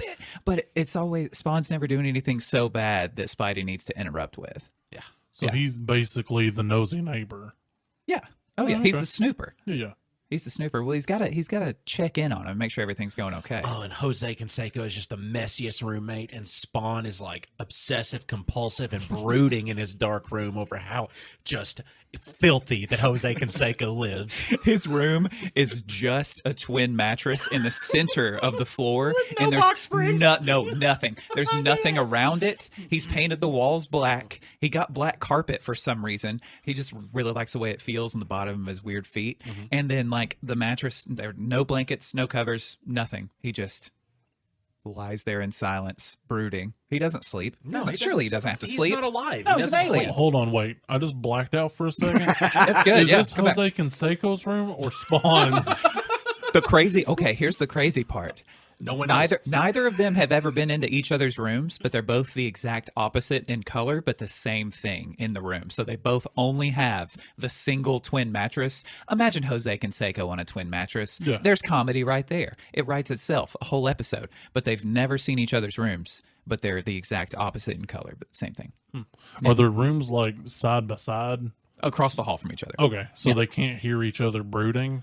But it's always Spawn's never doing anything so bad that Spidey needs to interrupt with. Yeah. So he's basically the nosy neighbor. Yeah. Oh yeah, he's okay. the snooper. Yeah. He's the snooper. Well, he's got to check in on him and make sure everything's going okay. Oh, and Jose Canseco is just the messiest roommate, and Spawn is like obsessive, compulsive, and brooding in his dark room over how just filthy that Jose Canseco lives. His room is just a twin mattress in the center of the floor, and there's box springs? nothing. There's nothing around it. He's painted the walls black. He got black carpet for some reason. He just really likes the way it feels on the bottom of his weird feet. And then like the mattress, there are no blankets, no covers, nothing. He just lies there in silence, brooding. He doesn't sleep. Surely he doesn't have to sleep. He's not alive. No, He he's an doesn't alien. sleep. Hold on, wait. I just blacked out for a second. That's good. Is Yeah, this come back. Jose Canseco's room or Spawn's? Here's the crazy part. No one knows. Neither of them have ever been into each other's rooms, but they're both the exact opposite in color, but the same thing in the room. So they both only have the single twin mattress. Imagine Jose Canseco on a twin mattress. Yeah. There's comedy right there. It writes itself, a whole episode. But they've never seen each other's rooms, but they're the exact opposite in color, but same thing. Are their rooms like side by side? Across the hall from each other. Okay, so Yeah. they can't hear each other brooding.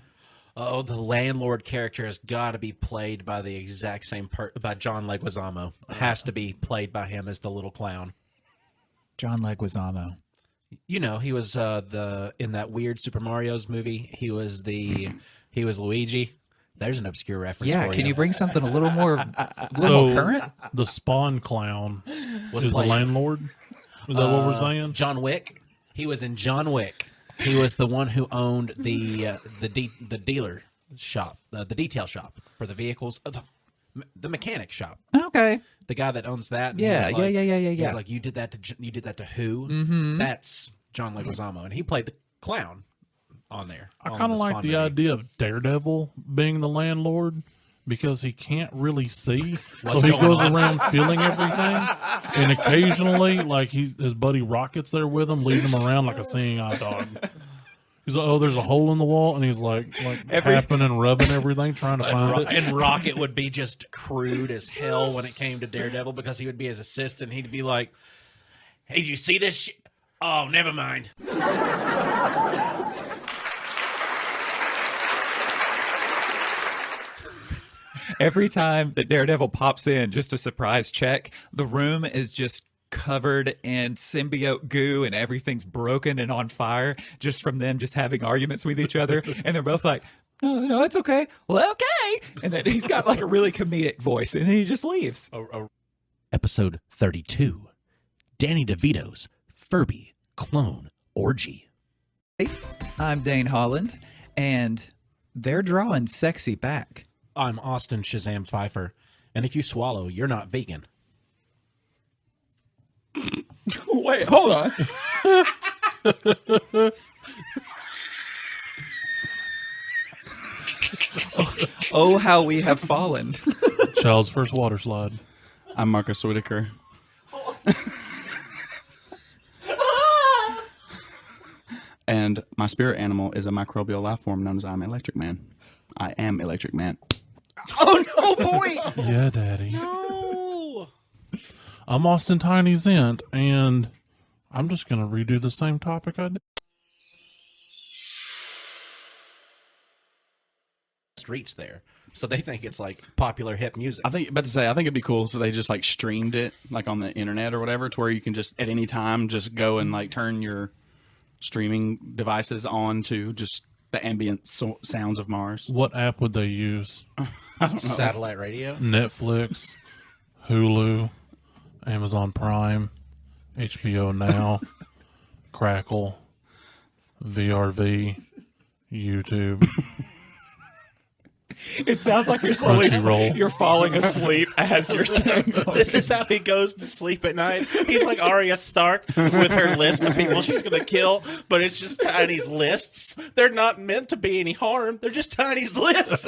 Oh, the landlord character has got to be played by the exact same by John Leguizamo. It has to be played by him as the little clown. John Leguizamo. You know, he was in that weird Super Mario's movie. He was Luigi. There's an obscure reference. Yeah, for can you bring something a little more, So current? the Spawn clown Was is the played- landlord. Is that what we're saying? John Wick. He was in John Wick. He was the one who owned the dealer shop, the detail shop for the vehicles, the mechanic shop. Okay. The guy that owns that. and Yeah, he was like, yeah. He was like, you did that to who? Mm-hmm. That's John Leguizamo, and he played the clown on there. I kind of like the idea of Daredevil being the landlord because he can't really see, so he goes around feeling everything, and occasionally, like his buddy Rocket's there with him, leading him around like a seeing eye dog. He's like, oh, there's a hole in the wall, and he's like tapping and rubbing everything, trying to find it. And Rocket would be just crude as hell when it came to Daredevil because he would be his assistant. He'd be like, "Hey, did you see this shit? Oh, never mind." Every time that Daredevil pops in, just a surprise check, the room is just covered in symbiote goo and everything's broken and on fire just from them just having arguments with each other. And they're both like, no, it's okay. Well, okay. And then he's got like a really comedic voice and then he just leaves. Episode 32: Danny DeVito's Furby Clone Orgy. I'm Dane Holland and they're drawing sexy back. I'm Austin Shazam Pfeiffer, and if you swallow, you're not vegan. Wait, hold on. Oh, how we have fallen. Child's first water slide. I'm Marcus Whitaker. And my spirit animal is a microbial life form known as I'm Electric Man. I am Electric Man. Oh no, boy! Yeah, Daddy. No. I'm Austin Tiny Zent, and I'm just going to redo the same topic I did. Streets there, so they think it's like popular hip music. I think it'd be cool if they just like streamed it like on the internet or whatever, to where you can just at any time just go and like turn your streaming devices on to just the ambient sounds of Mars. What app would they use? Satellite radio. Netflix, Hulu, Amazon Prime, HBO Now, Crackle, VRV, YouTube. It sounds like Crunchyroll. you're falling asleep as you're saying This is how he goes to sleep at night. He's like Arya Stark with her list of people she's going to kill, but it's just Tiny's lists. They're not meant to be any harm. They're just Tiny's lists.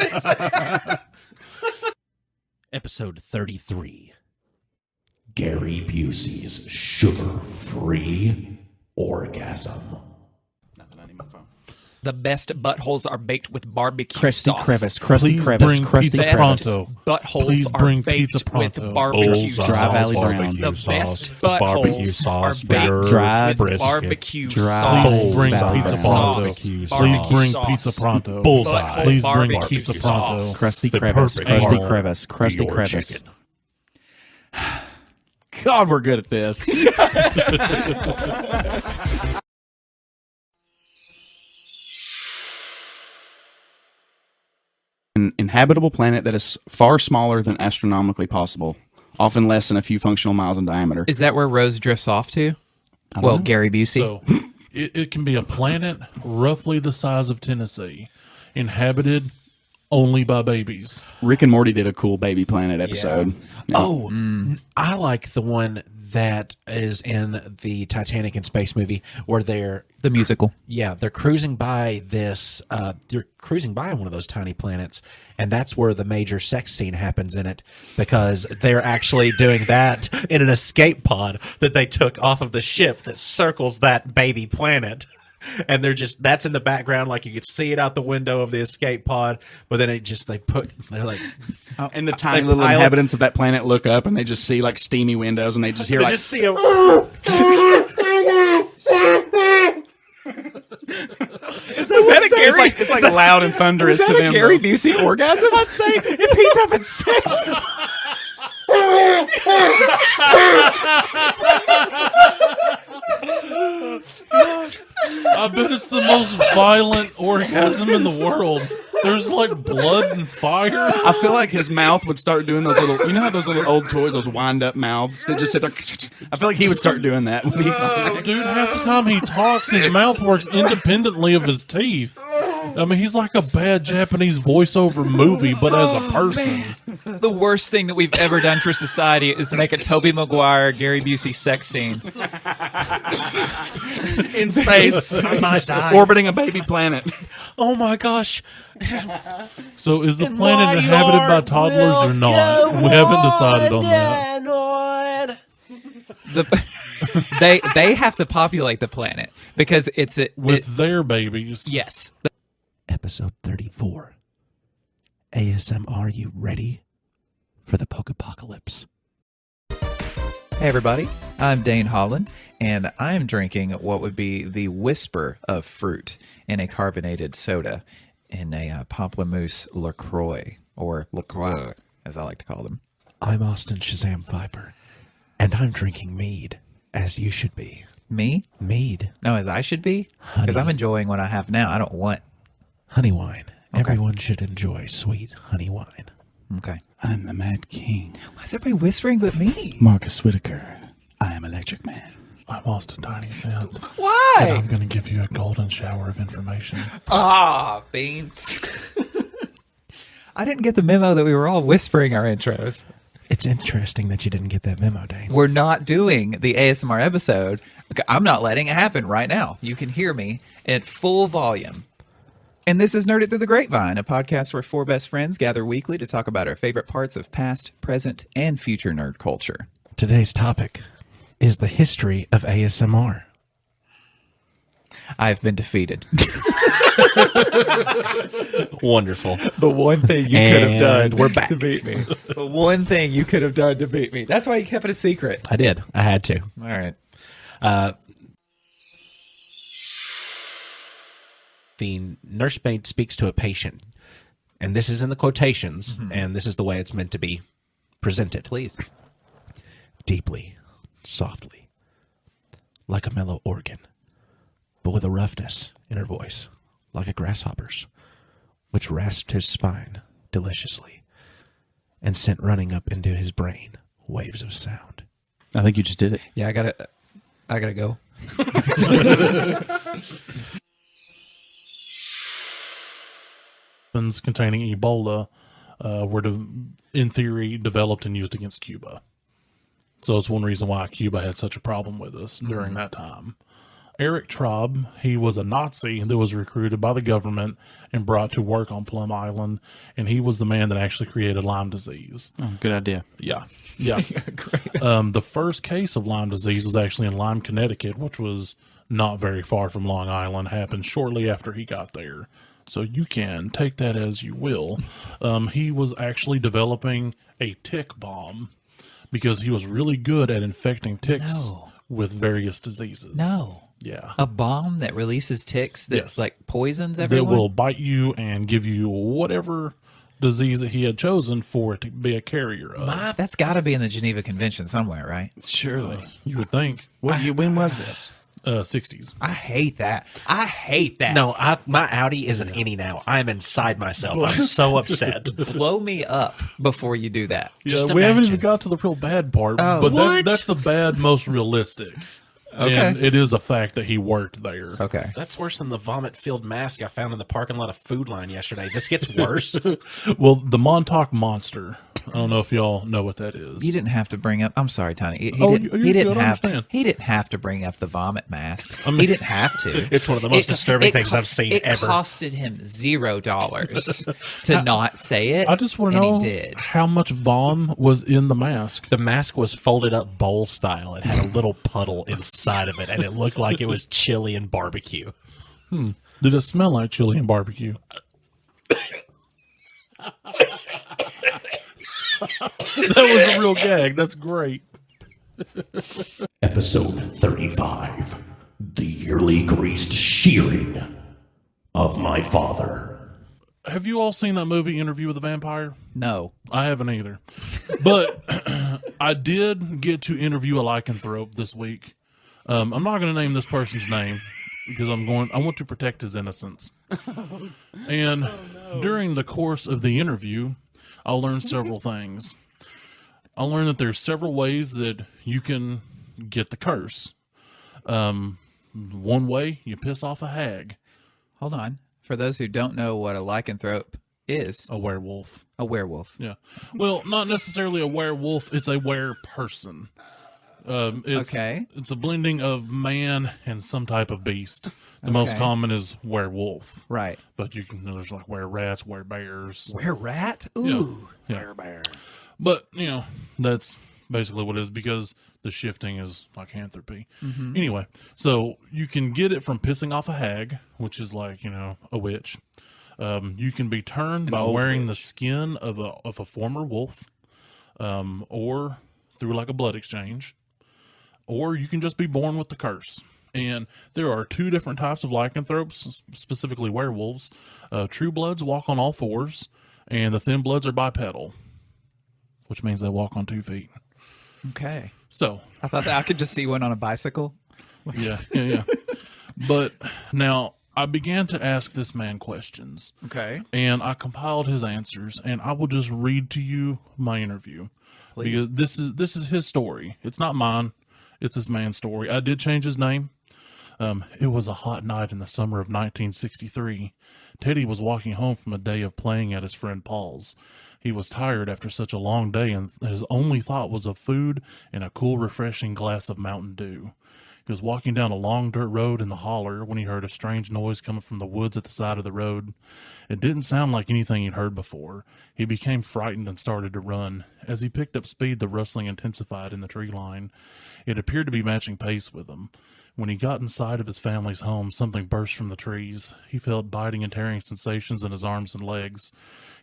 Episode 33. Gary Busey's sugar-free orgasm. Nothing. I need my phone. the best buttholes are baked with barbecue Crusty sauce. crevice, crusty Please crevice, bring crusty pizza crevice. pronto. Buttholes Please are bring baked pizza with pronto. barbecue Dry sauce. Valley Brown. barbecue The sauce, best buttholes barbecue are sauce, baked dry with brisket. barbecue Dry sauce. Please bring Valley pizza Brown. pronto. Barbecue Please sauce. bring Sauce. pizza pronto. Bullseye. Butthole Please bring barbecue pizza sauce. pronto. Crusty The crevice, perfect crusty armor crevice, crusty for your crevice. chicken. God, we're good at this. An inhabitable planet that is far smaller than astronomically possible, often less than a few functional miles in diameter. Is that where Rose drifts off to? Well, Gary Busey. So it can be a planet roughly the size of Tennessee, inhabited only by babies. Rick and Morty did a cool baby planet episode. Oh, I like the one that is in the Titanic and space movie where they're The musical. they're cruising by this they're cruising by one of those tiny planets, and that's where the major sex scene happens in it, because they're actually doing that in an escape pod that they took off of the ship that circles that baby planet. And that's in the background, like you could see it out the window of the escape pod, but then they're like And the tiny They little pilot- inhabitants of that planet look up and they just see like steamy windows and they just hear they like just see a Is that a Gary? it's like loud and thunderous Is to that them. a Gary though. Busey orgasm? I'd say if he's having sex. I bet it's the most violent orgasm in the world. There's like blood and fire. I feel like his mouth would start doing those little, you know how those little old toys, those wind up mouths that just sit there. I feel like he would start doing that when he. Dude, half the time he talks, his mouth works independently of his teeth. I mean, he's like a bad Japanese voiceover movie, but as a person. The worst thing that we've ever done for society is make a Tobey Maguire, Gary Busey sex scene. in space, orbiting a baby planet. oh my gosh. So is the planet inhabited by toddlers or not? We haven't decided on that. They have to populate the planet because With their babies. yes. Episode 34. ASMR, you ready for the Pokepocalypse? Hey everybody, I'm Dane Holland, and I'm drinking what would be the whisper of fruit in a carbonated soda in a Pamplemousse LaCroix, or LaCroix, as I like to call them. I'm Austin Shazam Pfeiffer, and I'm drinking mead, as you should be. Me? Mead, No, as I should be? Because I'm enjoying what I have now. I don't want... honey wine. Okay. Everyone should enjoy sweet honey wine. Okay. I'm the Mad King, Why is everybody whispering but me? Marcus Whitaker. I am Electric Man. I'm lost a tiny cent. And Why? I'm going to give you a golden shower of information. Ah, beans. I didn't get the memo that we were all whispering our intros. It's interesting that you didn't get that memo, Dane. We're not doing the ASMR episode. Okay, I'm not letting it happen right now. You can hear me at full volume. And this is Nerd It Through the Grapevine, a podcast where four best friends gather weekly to talk about our favorite parts of past, present, and future nerd culture. Today's topic is the history of ASMR. I've been defeated. Wonderful. The one thing you could have done we're back. to beat me. The one thing you could have done to beat me. That's why you kept it a secret. I did. I had to. All right. The nursemaid speaks to a patient, and this is in the quotations, and this is the way it's meant to be presented. Please. Deeply, softly, like a mellow organ, but with a roughness in her voice, like a grasshopper's, which rasped his spine deliciously. and sent running up into his brain waves of sound. I think you just did it. Yeah, I gotta go. Containing Ebola were, in theory, developed and used against Cuba. So it's one reason why Cuba had such a problem with us during that time. Eric Traub, he was a Nazi that was recruited by the government and brought to work on Plum Island, and he was the man that actually created Lyme disease. Oh, good idea. Yeah. Great. The first case of Lyme disease was actually in Lyme, Connecticut, which was not very far from Long Island, happened shortly after he got there. So you can take that as you will. He was actually developing a tick bomb because he was really good at infecting ticks with various diseases. No. Yeah. A bomb that releases ticks that Yes. like poisons everyone? That will bite you and give you whatever disease that he had chosen for it to be a carrier of. That's got to be in the Geneva Convention somewhere, right? Surely. You would think. When was this? 60s. I hate that. I hate that. No, my Audi is an innie now. I'm inside myself. I'm so upset. Blow me up before you do that. Just Yeah, we haven't imagine. even got to the real bad part, Oh. but What? that's the bad, most realistic. Okay. And it is a fact that he worked there. Okay. That's worse than the vomit-filled mask I found in the parking lot of Food Line yesterday. This gets worse. Well, the Montauk Monster. I don't know if y'all know what that is. You didn't have to bring up. I'm sorry, Tony. He Oh, didn't. you're He didn't good, I have. understand. He didn't have to bring up the vomit mask. He didn't have to. It's one of the most disturbing things I've seen it ever. It costed him $0 to not say it. I just want to and know he did. how much vom was in the mask. The mask was folded up bowl style. It had a little puddle inside of it, and it looked like it was chili and barbecue. Did it smell like chili and barbecue? That was a real gag. That's great. Episode 35 The Yearly Greased Shearing of My Father. Have you all seen that movie, Interview with the Vampire? No. I haven't either. But I did get to interview a lycanthrope this week. I'm not going to name this person's name because I want to protect his innocence. And during the course of the interview, I learned several things. I learned that there's several ways that you can get the curse. One way, you piss off a hag. Hold on. For those who don't know what a lycanthrope is, A werewolf. a werewolf. Yeah. Well, not necessarily a werewolf. It's a were-person. It's a blending of man and some type of beast. The most Okay. common is werewolf. Right. But there's like were-rats, were-bears. Were-rat? Ooh. Yeah. Were-bear. But, that's basically what it is because the shifting is lycanthropy. Anyway, so you can get it from pissing off a hag, which is like, a witch. You can be turned by wearing the skin of a former wolf, or through like a blood exchange, or you can just be born with the curse. And there are two different types of lycanthropes, specifically werewolves. True bloods walk on all fours, and the thin bloods are bipedal, which means they walk on 2 feet. Okay. So, I thought that I could just see one on a bicycle. yeah. But now I began to ask this man questions. Okay. And I compiled his answers, and I will just read to you my interview. Please. Because this is his story. It's not mine. It's this man's story. I did change his name. It was a hot night in the summer of 1963. Teddy was walking home from a day of playing at his friend Paul's. He was tired after such a long day, and his only thought was of food and a cool, refreshing glass of Mountain Dew. He was walking down a long dirt road in the holler when he heard a strange noise coming from the woods at the side of the road. It didn't sound like anything he'd heard before. He became frightened and started to run. As he picked up speed, the rustling intensified in the tree line. It appeared to be matching pace with him. When he got in sight of his family's home, something burst from the trees. He felt biting and tearing sensations in his arms and legs.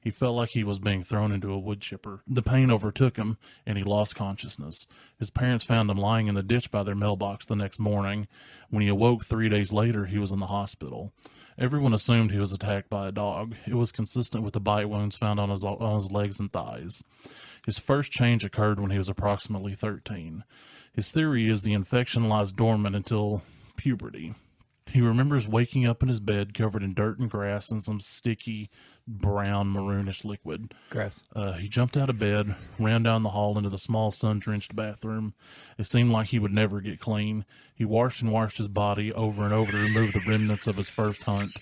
He felt like he was being thrown into a wood chipper. The pain overtook him, and he lost consciousness. His parents found him lying in the ditch by their mailbox the next morning. When he awoke 3 days later, he was in the hospital. Everyone assumed he was attacked by a dog. It was consistent with the bite wounds found on his legs and thighs. His first change occurred when he was approximately 13. His theory is the infection lies dormant until puberty. He remembers waking up in his bed covered in dirt and grass and some sticky, brown, maroonish liquid. Gross. He jumped out of bed, ran down the hall into the small sun-drenched bathroom. It seemed like he would never get clean. He washed and washed his body over and over to remove the remnants of his first hunt.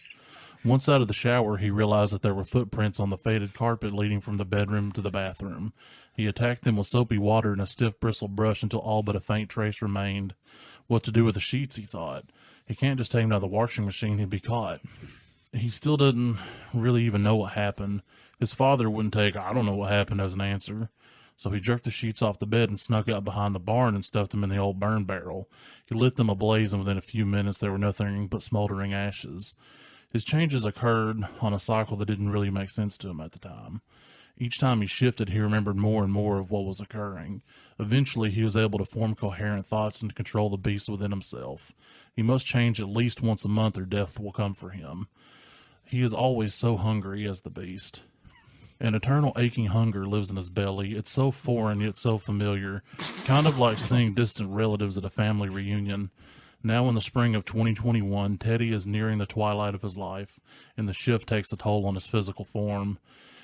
Once out of the shower, he realized that there were footprints on the faded carpet leading from the bedroom to the bathroom. He attacked them with soapy water and a stiff bristled brush until all but a faint trace remained. What to do with the sheets, he thought. He can't just take them out of the washing machine, he'd be caught. He still doesn't really even know what happened. His father wouldn't take, "I don't know what happened," as an answer. So he jerked the sheets off the bed and snuck out behind the barn and stuffed them in the old burn barrel. He lit them ablaze, and within a few minutes they were nothing but smoldering ashes. His changes occurred on a cycle that didn't really make sense to him at the time. Each time he shifted, he remembered more and more of what was occurring. Eventually, he was able to form coherent thoughts and control the beast within himself. He must change at least once a month or death will come for him. He is always so hungry as the beast. An eternal aching hunger lives in his belly. It's so foreign yet so familiar, kind of like seeing distant relatives at a family reunion. Now in the spring of 2021, Teddy is nearing the twilight of his life, and the shift takes a toll on his physical form.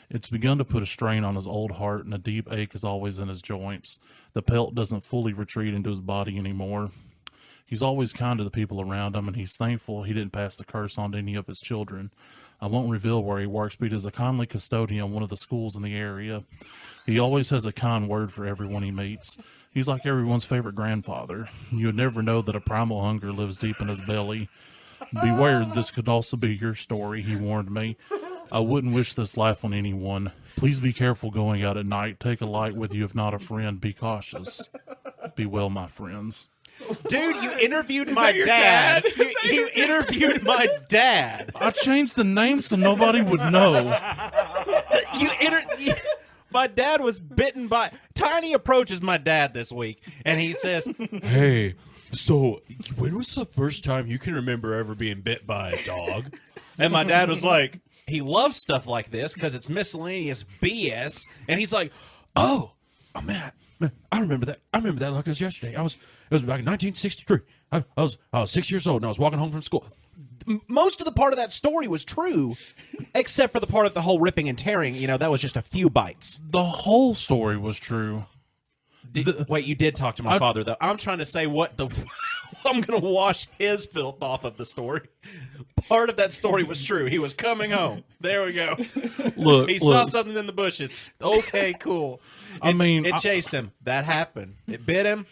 It's begun to put a strain on his old heart, and a deep ache is always in his joints. The pelt doesn't fully retreat into his body anymore. He's always kind to the people around him, and he's thankful he didn't pass the curse on to any of his children. I won't reveal where he works, but he's a kindly custodian at one of the schools in the area. He always has a kind word for everyone he meets. He's like everyone's favorite grandfather. You would never know that a primal hunger lives deep in his belly. Beware, this could also be your story, he warned me. I wouldn't wish this life on anyone. Please be careful going out at night. Take a light with you if not a friend. Be cautious. Be well, my friends. Dude, you interviewed my dad. You interviewed my dad. I changed the name so nobody would know. My dad was bitten by... Tiny approaches my dad this week, and he says, "Hey, so when was the first time you can remember ever being bit by a dog?" And my dad was like, he loves stuff like this because it's miscellaneous BS. And he's like, oh man, I remember that. I remember that like it was yesterday. It was back in 1963. I was 6 years old, and I was walking home from school. Most of the part of that story was true, except for the part of the whole ripping and tearing. You know, that was just a few bites. The whole story was true. Wait, you did talk to my father, though. I'm trying to say I'm going to wash his filth off of the story. Part of that story was true. He was coming home. There we go. He saw something in the bushes. Okay, cool. It chased him. That happened. It bit him.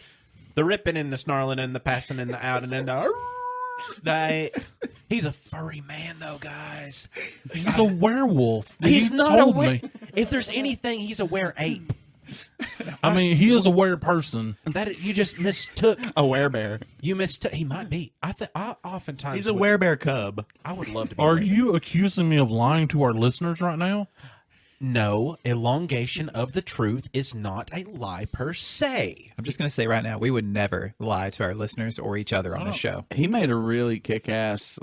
The ripping and the snarling and the passing and the out and then he's a furry man, though, guys. He's a werewolf. He's not a werewolf. If there's anything, he's a were-ape. I mean, he is a were-person. That you just mistook a werebear. You mistook. He might be. I oftentimes he's a werebear cub. I would love to be. Are you accusing me of lying to our listeners right now? No, elongation of the truth is not a lie per se. I'm just going to say right now, we would never lie to our listeners or each other on this show. He made a really kick-ass,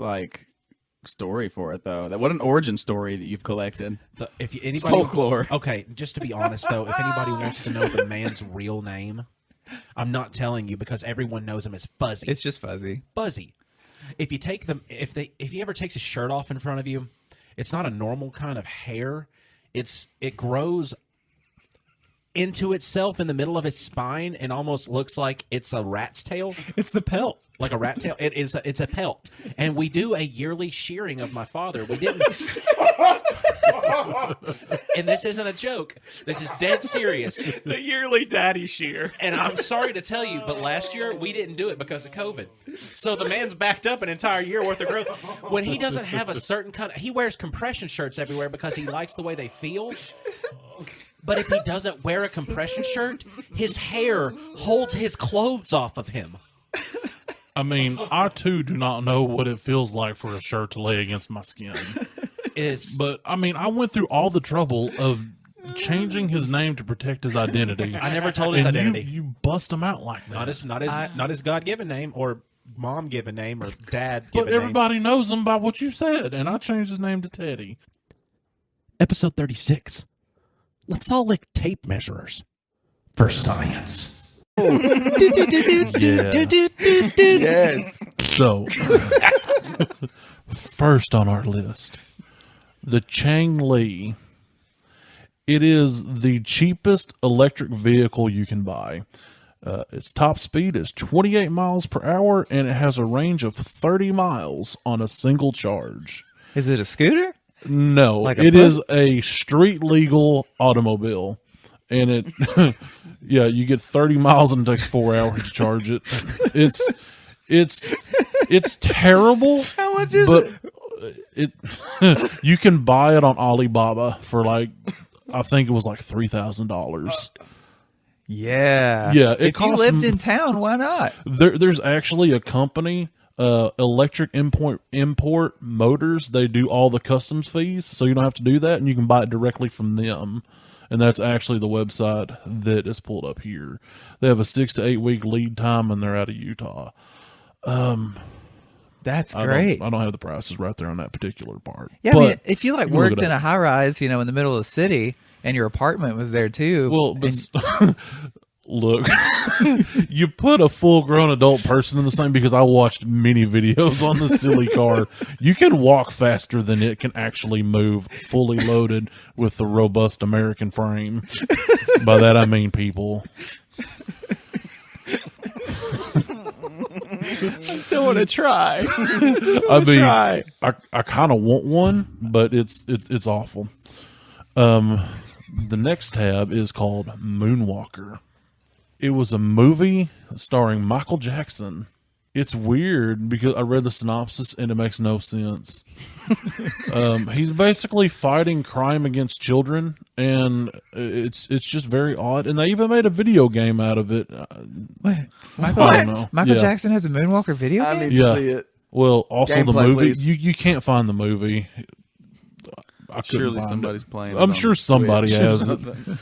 story for it, though. What an origin story that you've collected. Folklore. Okay, just to be honest, though, if anybody wants to know the man's real name, I'm not telling you because everyone knows him as Fuzzy. It's just Fuzzy. Fuzzy. If you take them, if he ever takes his shirt off in front of you, it's not a normal kind of hair. It grows into itself in the middle of his spine and almost looks like it's a rat's tail. It's the pelt. Like a rat tail. It's a pelt. And we do a yearly shearing of my father. We didn't. And this isn't a joke. This is dead serious. The yearly daddy shear. And I'm sorry to tell you, but last year we didn't do it because of COVID. So the man's backed up an entire year worth of growth. When he doesn't have a certain kind of... He wears compression shirts everywhere because he likes the way they feel. But if he doesn't wear a compression shirt, his hair holds his clothes off of him. I mean, I too do not know what it feels like for a shirt to lay against my skin. But I mean, I went through all the trouble of changing his name to protect his identity. I never told his identity. You bust him out like that. Not his God-given name or mom-given name or dad-given But everybody knows him by what you said, and I changed his name to Teddy. Episode 36. Let's all lick tape measurers for science. Yes. So, first on our list, the Changli. It is the cheapest electric vehicle you can buy. Its top speed is 28 miles per hour, and it has a range of 30 miles on a single charge. Is it a scooter? No, Like a it putt? is a street legal automobile, and it, yeah, you get 30 miles and it takes 4 hours to charge it. It's terrible. How much is but it? You can buy it on Alibaba for like, I think it was like $3,000. Yeah. Yeah, it if you costs lived in town, why not? There's actually a company, Electric Import Motors. They do all the customs fees, so you don't have to do that, and you can buy it directly from them. And that's actually the website that is pulled up here. They have a 6 to 8 week lead time, and they're out of Utah. That's great. I don't have the prices right there on that particular part. Yeah, but I mean, if you like can look worked it in up. a high rise, in the middle of the city, and your apartment was there too. Well, look, you put a full-grown adult person in the same, because I watched many videos on the silly car. You can walk faster than it can actually move, fully loaded with the robust American frame. By that I mean people. I still want to try. I mean, I kind of want one, but it's awful. The next tab is called Moonwalker. It was a movie starring Michael Jackson. It's weird because I read the synopsis and it makes no sense. He's basically fighting crime against children, and it's just very odd. And they even made a video game out of it. Wait, I don't know. Michael Yeah. Jackson has a Moonwalker video I game? need to see it. Well, also the Gameplay, movie. please. You can't find the movie. I couldn't Surely find somebody's it. playing. I'm it sure on somebody Twitch or has it. something.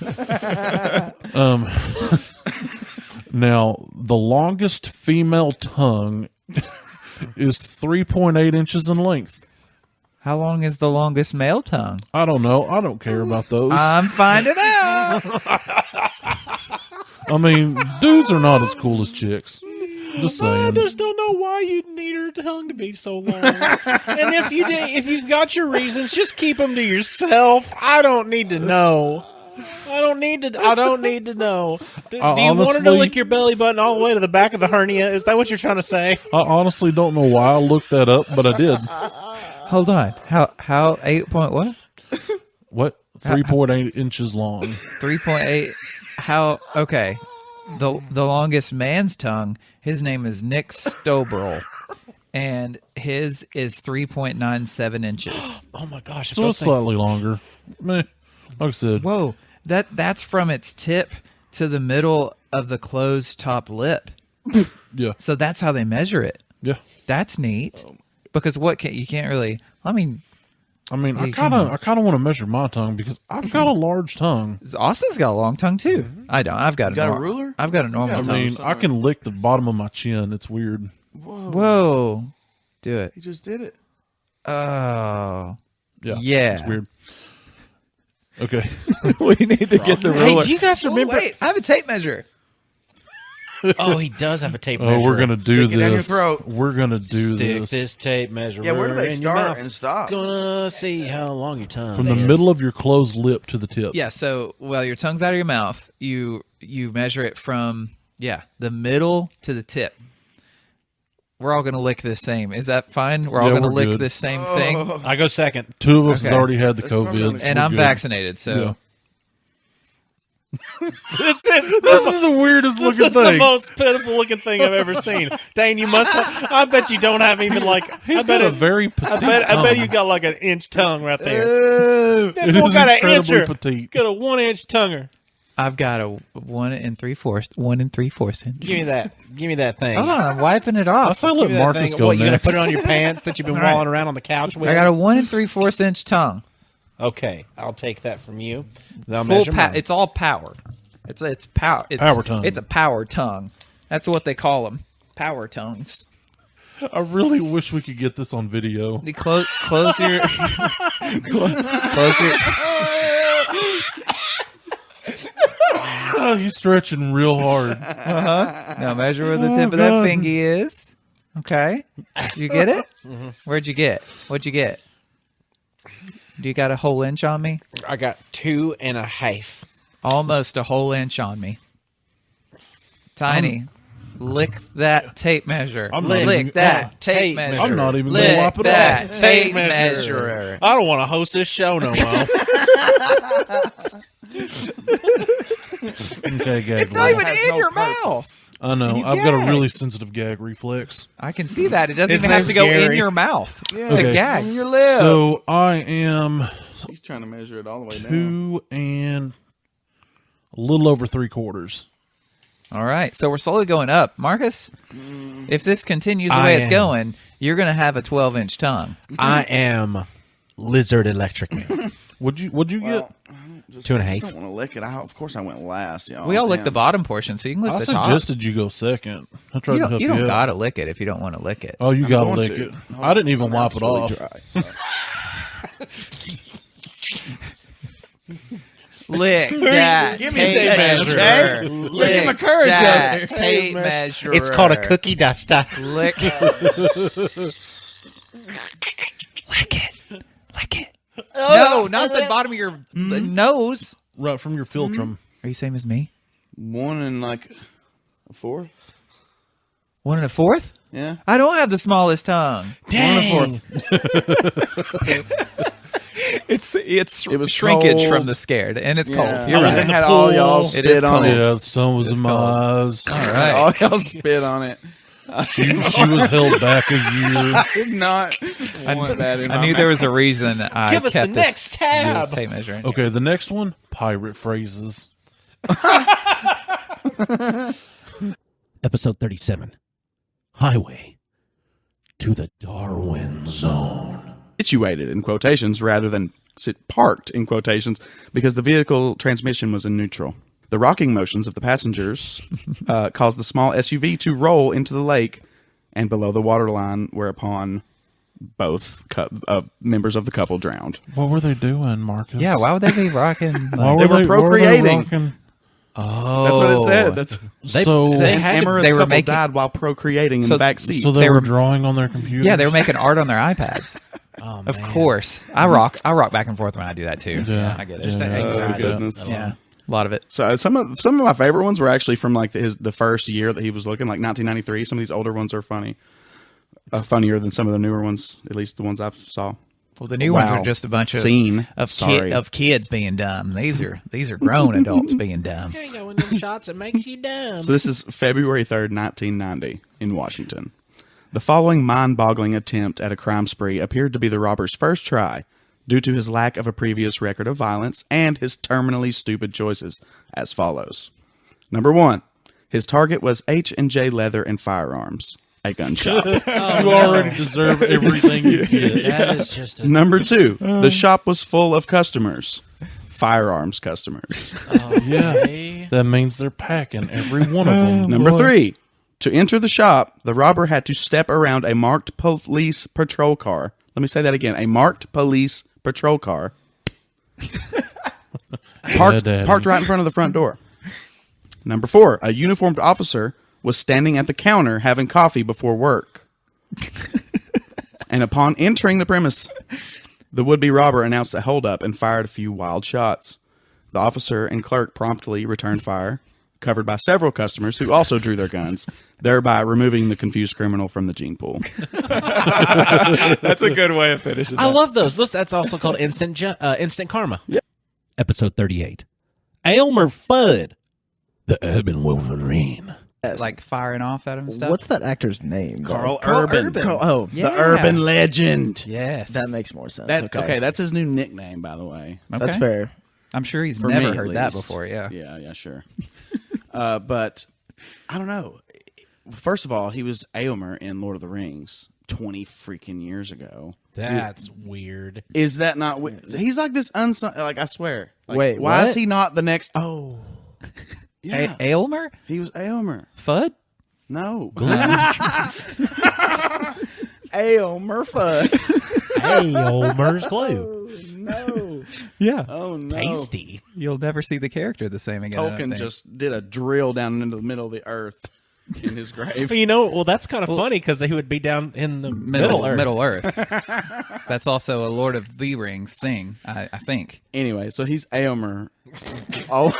Now, the longest female tongue is 3.8 inches in length. How long is the longest male tongue? I don't know. I don't care about those. I'm finding out. I mean, dudes are not as cool as chicks. Just I saying. just don't know why you'd need her tongue to be so long. And if you got your reasons, just keep them to yourself. I don't need to know. I don't need to know. Do you want her to honestly- lick your belly button all the way to the back of the hernia? Is that what you're trying to say? I honestly don't know why I looked that up, but I did. Hold on. How 8 point what? What? 3.8 inches long. 3.8. How? Okay. The longest man's tongue. His name is Nick Stoberl, and his is 3.97 inches. Oh my gosh! So it's slightly longer. Meh. Like I said. Whoa, that's from its tip to the middle of the closed top lip. Yeah. So that's how they measure it. Yeah. That's neat. Because you can't really. I mean, I kind of want to measure my tongue because I've got a large tongue. Austin's got a long tongue too. I don't. I've got got a ruler? I've got a normal I tongue. mean, I can lick the bottom of my chin. It's weird. Whoa, do it. He just did it. Oh, Yeah. yeah. It's weird. Okay. We need to get the Hey, ruler. do you guys Oh, remember? wait, I have a tape measure. Oh, he does have a tape Oh, measure. we're gonna do Stick it down your this. throat. We're gonna do Stick this this tape measure. Yeah, where do they in your start mouth. and stop? Gonna see how long your tongue from the is. middle of your closed lip to the tip. Yeah. So, your tongue's out of your mouth. You measure it from the middle to the tip. We're all gonna lick this same. Is that fine? We're all Yeah, gonna we're lick good. this same thing. I go second. Two of us has Okay. already had the That's probably COVID, only- so And we're I'm good. vaccinated, so Yeah. This is This is the weirdest This looking is the thing. most pitiful looking thing I've ever seen. Dane, you must. I bet you don't have even like. He's I bet got a it, very petite I bet you tongue. got like an inch tongue right there. That It boy is got an incredibly incher. petite. Got a 1 inch tonguer. I've got a 1 3/4 inch. Give me that. Give me that thing. Hold on, I'm wiping it I off. say let Give me that Marcus thing. go What, you gonna next. put it on your pants that you've been All right. walling around on the couch with? I got a 1 3/4 inch tongue. Okay, I'll take that from you. Then I'll Full measure mine. It's all power. It's power. It's, Power tongue. It's a power tongue. That's what they call them. Power tongues. I really wish we could get this on video. You close your close your. Oh, he's stretching real hard. Now measure where the Oh, tip of that God. fingy is. Okay, you get it? Where'd you get? What'd you get? Do you got a whole inch on me? I got 2.5. Almost a whole inch on me. Tiny. Lick that tape measure. Lick that tape measure. I'm not even Lick going to wipe it that off. tape measure. I don't want to host this show no more. Okay, gag. It's not even has in no your purpose. mouth. I know. You I've got a gag. really sensitive gag reflex. I can see that. It doesn't His even have name's to go in Gary. your mouth to Okay. gag. Your lip. So I am He's trying to measure it all the way down. 2 and a little over 3/4. All right. So we're slowly going up. Marcus, if this continues the way it's going, you're going to have a 12-inch tongue. I am Lizard Electric Man. What'd you get? 2.5. I don't want to lick it out. Of course, I went last. Y'all. We all lick Damn. the bottom portion, so you can lick I the top. suggested you go second. I tried to help You you don't out. got to lick it if you don't want to lick it. Oh, you gotta going lick to. it. I didn't even wipe it Really off. dry. Lick that Give me tape tape measure. measure. Lick Give him a courage that up. tape measure. It's called a cookie duster. Lick. Lick it. Lick it. No, not the bottom of your nose. Right from your philtrum. Are you same as me? 1 and like a 4. 1 1/4? Yeah. I don't have the smallest tongue. Dang. It was shrinkage cold. from the scared, and it's cold. Yeah. You're I was right. in the had all y'all It is spit on cold. it. Yeah, the sun was in my cold. eyes. All right. All y'all spit on it. She was held back a year. I did not want that in I my knew there mouth. was a reason I Give us the kept next this tab. tape measure. in Okay, the next one, pirate phrases. Episode 37 Highway to the Darwin Zone. Situated in quotations rather than parked in quotations because the vehicle transmission was in neutral. The rocking motions of the passengers caused the small SUV to roll into the lake and below the waterline, whereupon both members of the couple drowned. What were they doing, Marcus? Yeah, why would they be rocking? Why They were procreating. rocking? That's what it said. That's they had to- Amorous they were couple making- died while procreating in So- the back seat. So They they were- were drawing on their computers? Yeah, they were making art on their iPads. Oh, Of man. course, I rock back and forth when I do that too. Yeah. I get it. Just the anxiety. goodness. Yeah, a lot of it. So some of my favorite ones were actually from like the first year that he was looking, like 1993. Some of these older ones are funny, funnier than some of the newer ones, at least the ones I've saw. Well, the new ones Wow. are just a bunch of Scene. of, Sorry. of kids being dumb. These are grown adults being dumb. There you go in them shots. It makes you dumb. So this is February 3rd, 1990 in Washington. The following mind-boggling attempt at a crime spree appeared to be the robber's first try due to his lack of a previous record of violence and his terminally stupid choices as follows. Number 1, his target was H&J Leather and Firearms, a gun shop. You already deserve everything you get. That is just a... Number 2, the shop was full of customers, firearms customers. Yeah, that means they're packing every one of them. Number 3, to enter the shop, the robber had to step around a marked police patrol car. Let me say that again. A marked police patrol car parked right in front of the front door. Number 4, a uniformed officer was standing at the counter having coffee before work. And upon entering the premise, the would-be robber announced a holdup and fired a few wild shots. The officer and clerk promptly returned fire, covered by several customers who also drew their guns, thereby removing the confused criminal from the gene pool. That's a good way of finishing. I love those. That's also called instant karma. Episode 38 Aylmer Fudd, the Urban Wolverine. Like firing off at him and stuff. What's that actor's name? Carl Urban. Oh, Yeah. The urban legend. Yes, that makes more sense. Okay, that's his new nickname, by the way. okay. That's fair. I'm sure he's For never me, at heard that least. before. Yeah. Yeah, sure. But I don't know. First of all, he was Aylmer in Lord of the Rings 20 freaking years ago. That's weird. Is that not? He's like this unsung. Like I swear. Like, Wait, why is what? he not the next? Oh, yeah, Aylmer? he was Aylmer. Fudd? No, Aylmer Fudd. Aylmer's glue. No. Yeah. Oh no. Tasty. You'll never see the character the same again. I don't Tolkien think. just did a drill down into the middle of the earth. in his grave. Well, that's kind of funny because he would be down in the Middle Earth. Middle Earth. That's also a Lord of the Rings thing, I think. Anyway, so he's Éomer. Oh,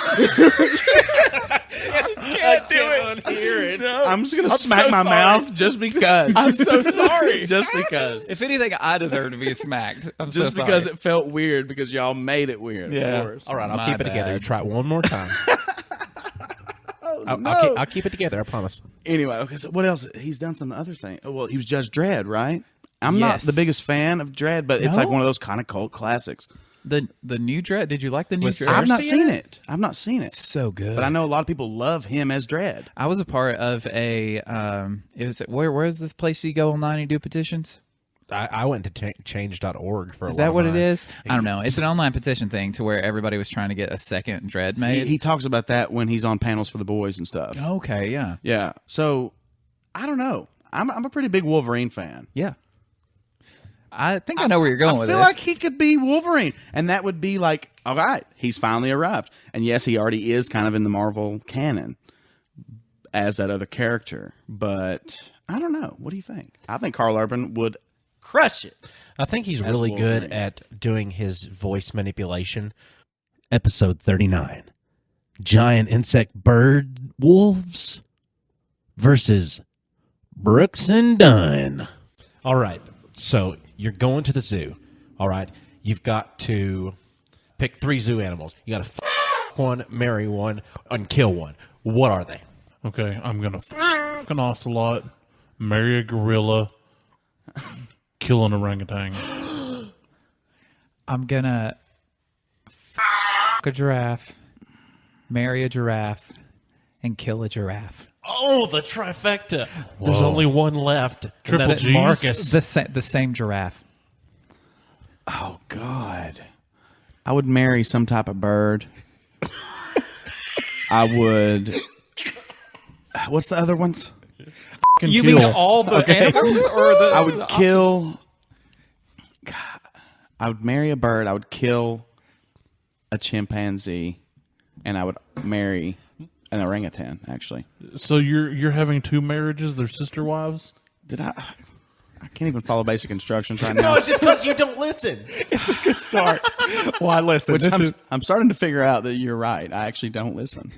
Can't do it. I'm just gonna smack my mouth just because. I'm so sorry. just because. If anything, I deserve to be smacked. I'm so Just sorry. because it felt weird because y'all made it weird. Yeah. Of course. All right, I'll My keep it together. bad. Try it one more time. No. I'll keep it together. I promise. Anyway, okay. So what else? He's done some other thing. Oh, well, he was Judge Dredd, right? I'm not Yes. the biggest fan of Dredd, but it's like No? one of those kind of cult classics. the new Dredd. Did you like the new Dredd? I've not Cersei seen in it. I've not seen it. So good. But I know a lot of people love him as Dredd. I was a part of a. It was where is the place you go online and do petitions? I went to change.org for a Is while. that what it is? I don't know. It's an online petition thing to where everybody was trying to get a second Dredd made. He talks about that when he's on panels for the boys and stuff. Okay, yeah, Yeah. So I don't know. I'm a pretty big Wolverine fan. yeah. I think I know where you're going with I feel this. like he could be Wolverine, and that would be like, all right, he's finally arrived. And yes, he already is kind of in the Marvel canon as that other character. But I don't know. What do you think? I think Carl Urban would crush it. I think he's As really good Wolverine. at doing his voice manipulation. Episode 39. Giant insect bird wolves versus Brooks and Dunn. All right. So you're going to the zoo. All right. You've got to pick 3 zoo animals. You got to one, marry one, and kill one. What are they? Okay, I'm gonna f an ocelot, marry a gorilla, kill an orangutan. I'm gonna a giraffe, marry a giraffe, and kill a giraffe. Oh, the trifecta. There's only one left. and Triple that is Gs? Marcus. The same giraffe. Oh, God. I would marry some type of bird. I would. What's the other ones? You mean all the animals or the? I would kill. God, I would marry a bird. I would kill a chimpanzee, and I would marry an orangutan. Actually, So you're having 2 marriages? They're sister wives? did I? I can't even follow basic instructions right now. it's just because you don't listen. Good start. Why listen? Which This I'm, is I'm starting to figure out that you're right. I actually don't listen,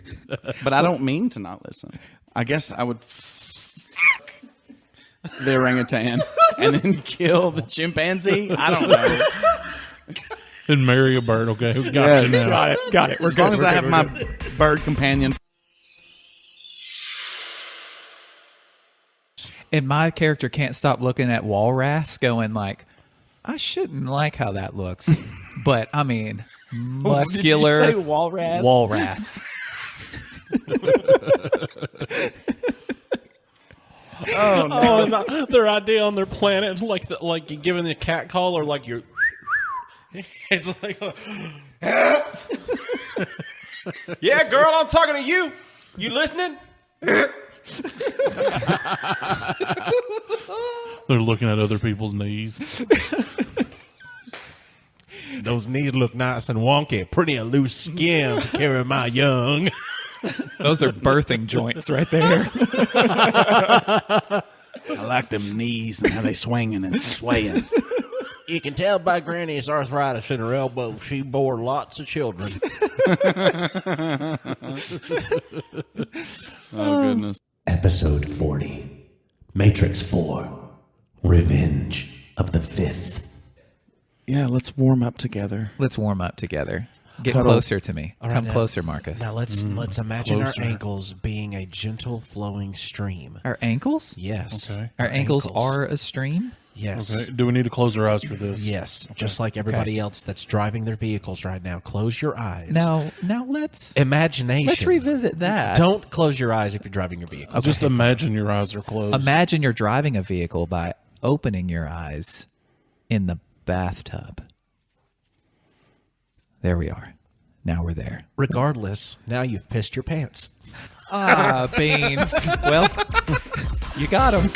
but I don't mean to not listen. I guess I would the orangutan and then kill the chimpanzee. I don't know. And marry a bird, okay? Got you now. got it. Got it. We're As long good. as I have my bird companion. And my character can't stop looking at Walras, going like, I shouldn't like how that looks. But I mean, muscular Did you say walrus? Walras. Oh, and their idea on their planet, like you giving the cat call, or like you're. It's like, yeah, girl, I'm talking to you. You listening? They're looking at other people's knees. Those knees look nice and wonky. Pretty loose skin to carry my young. Those are birthing joints right there. I like them knees and how they swinging and swaying. You can tell by Granny's arthritis in her elbow. She bore lots of children. Oh, goodness. Episode 40 Matrix 4 Revenge of the Fifth. Yeah, let's warm up together. Let's warm up together. Get Cuddle. closer to me. All right, Come now- closer, Marcus. Now let's imagine Closer. our ankles being a gentle flowing stream. Our ankles? Yes. Okay. Our ankles are a stream? Yes. Okay. Do we need to close our eyes for this? Yes. Just like everybody else that's driving their vehicles right now. Close your eyes. Now let's Imagination. revisit that. Don't close your eyes if you're driving your vehicle. Just imagine your eyes are closed. Imagine you're driving a vehicle by opening your eyes in the bathtub. There we are. Now we're there. Regardless, now you've pissed your pants. Ah, beans. Well, you got them.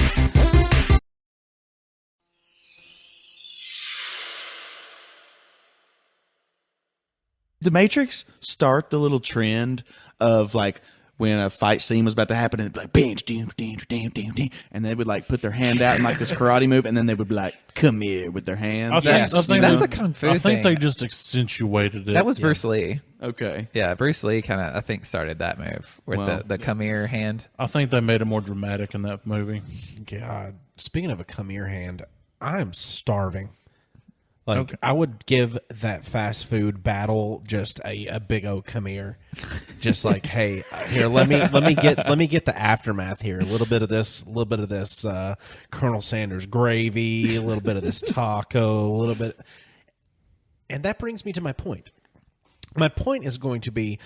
The Matrix start the little trend of like when a fight scene was about to happen, and they'd be like, bam, damn, damn, damn, damn, damn, and they would like put their hand out in like this karate move, and then they would be like, come here with their hands. That's a kung fu I thing. think they just accentuated it. That was Bruce Lee. Okay. Yeah, Bruce Lee kind of, I think, started that move with the come here hand. I think they made it more dramatic in that movie. God, speaking of a come here hand, I'm starving. Like, I would give that fast food battle just a big old come here, just like, hey, here, let me get the aftermath here. A little bit of this, Colonel Sanders gravy, a little bit of this taco, a little bit, and that brings me to my point. My point is going to be,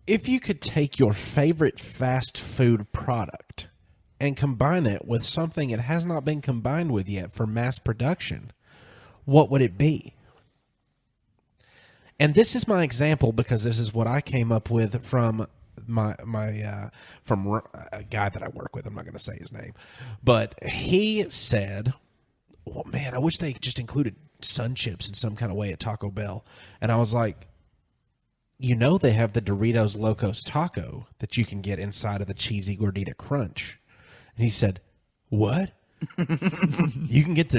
if you could take your favorite fast food product and combine it with something it has not been combined with yet for mass production, what would it be? And this is my example because this is what I came up with from from a guy that I work with. I'm not going to say his name, but he said, "Well, man, I wish they just included Sun Chips in some kind of way at Taco Bell." And I was like, "You know, they have the Doritos Locos Taco that you can get inside of the Cheesy Gordita Crunch." And he said, "What?" You can get